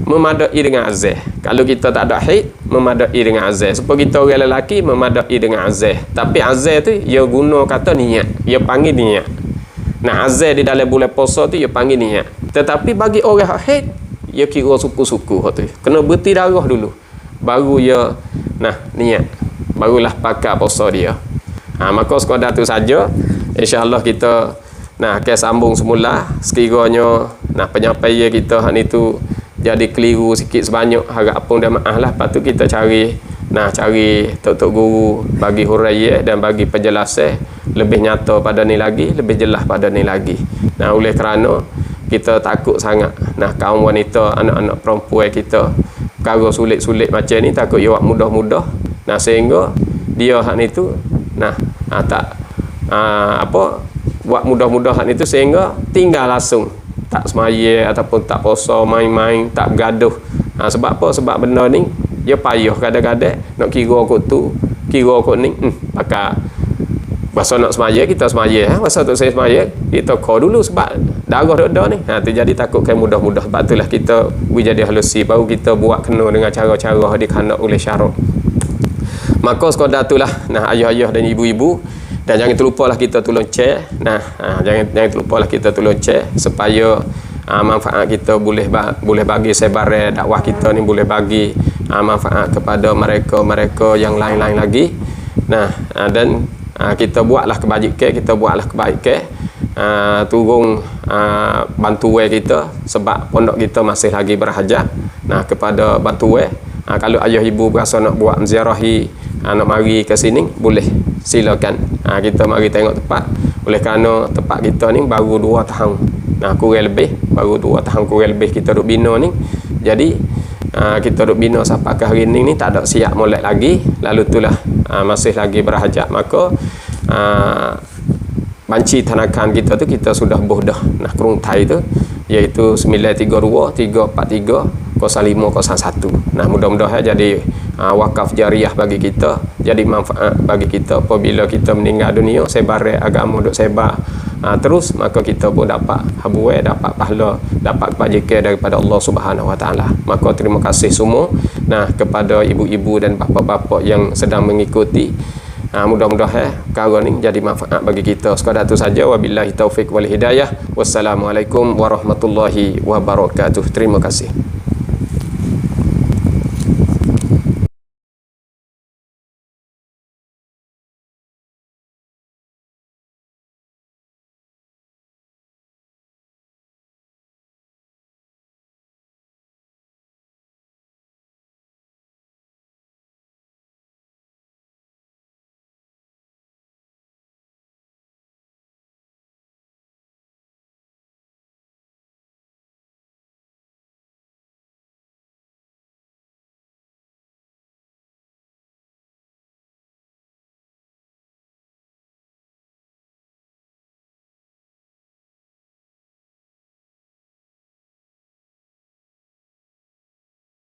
memadai dengan azal. Kalau kita tak ada haid, memadai dengan azal. Supaya kita orang lelaki memadai dengan azal. Tapi azal tu dia guna kata niat. Dia panggil niat. Nah, azan di dalam bulan puasa tu dia panggil niat. Tetapi bagi orang haid, dia kira suku-suku tu. Kena berhenti darah dulu. Baru dia niat. Barulah pakai puasa dia. Maka sekadar tu saja. InsyaAllah kita akan sambung semula. Sekiranya penyampaian kita hak ni tu jadi keliru sikit sebanyak, harap pun dah maaf lah. Lepas tu kita cari tok-tok guru bagi huraian dan bagi penjelasan lebih nyata pada ni lagi, lebih jelas pada ni lagi. Oleh kerana kita takut sangat kaum wanita, anak-anak perempuan kita perkara sulit-sulit macam ni, takut dia buat mudah-mudah. Sehingga dia hak ni tu buat mudah-mudah hak ni tu, sehingga tinggal langsung tak semaya ataupun tak puasa, main-main, tak bergaduh. Sebab apa? Sebab benda ni dia payah kadang-kadang nak kira kot tu, kira kot ni, pakai masa nak semaya kita semaya, masa tu saya semaya kita call dulu sebab darah dah ni. Tu jadi takut kan mudah-mudah. Sebab itulah kita jadi halusi, baru kita buat kena dengan cara-cara dikhanak oleh syarat. Maka sekadar itulah ayah-ayah dan ibu-ibu, dan jangan terlupalah kita tolong share. Jangan terlupalah kita tolong share supaya manfaat kita boleh bagi sebaran dakwah kita ni, boleh bagi manfaat kepada mereka yang lain-lain lagi. Dan kita buatlah kebajikan, turun bantuan kita, sebab pondok kita masih lagi berhajat kepada bantuan. Kalau ayah ibu berasa nak buat ziarahi, nak mari ke sini, boleh silakan. Kita mari tengok tempat. Oleh kerana tempat kita ni baru 2 tahun baru 2 tahun kurang lebih kita duk bina ni. Jadi kita duk bina sampai ke hari ni tak ada siap molek lagi. Lalu itulah masih lagi berhajat. Maka banci tanakan kita tu kita sudah boh dah keruntai tu, iaitu 932 343 0501. Mudah-mudahan jadi wakaf jariah bagi kita, jadi manfaat bagi kita. Apabila kita meninggal dunia, sebar agama duk sebar terus, maka kita pun dapat habuai, dapat pahala, dapat kebajikan daripada Allah Subhanahu Wa Taala. Maka terima kasih semua kepada ibu-ibu dan bapa-bapa yang sedang mengikuti. Mudah-mudahan perkara ni jadi manfaat bagi kita. Sekadar itu saja. Wabillahi taufiq wal hidayah. Wassalamualaikum warahmatullahi wabarakatuh. Terima kasih.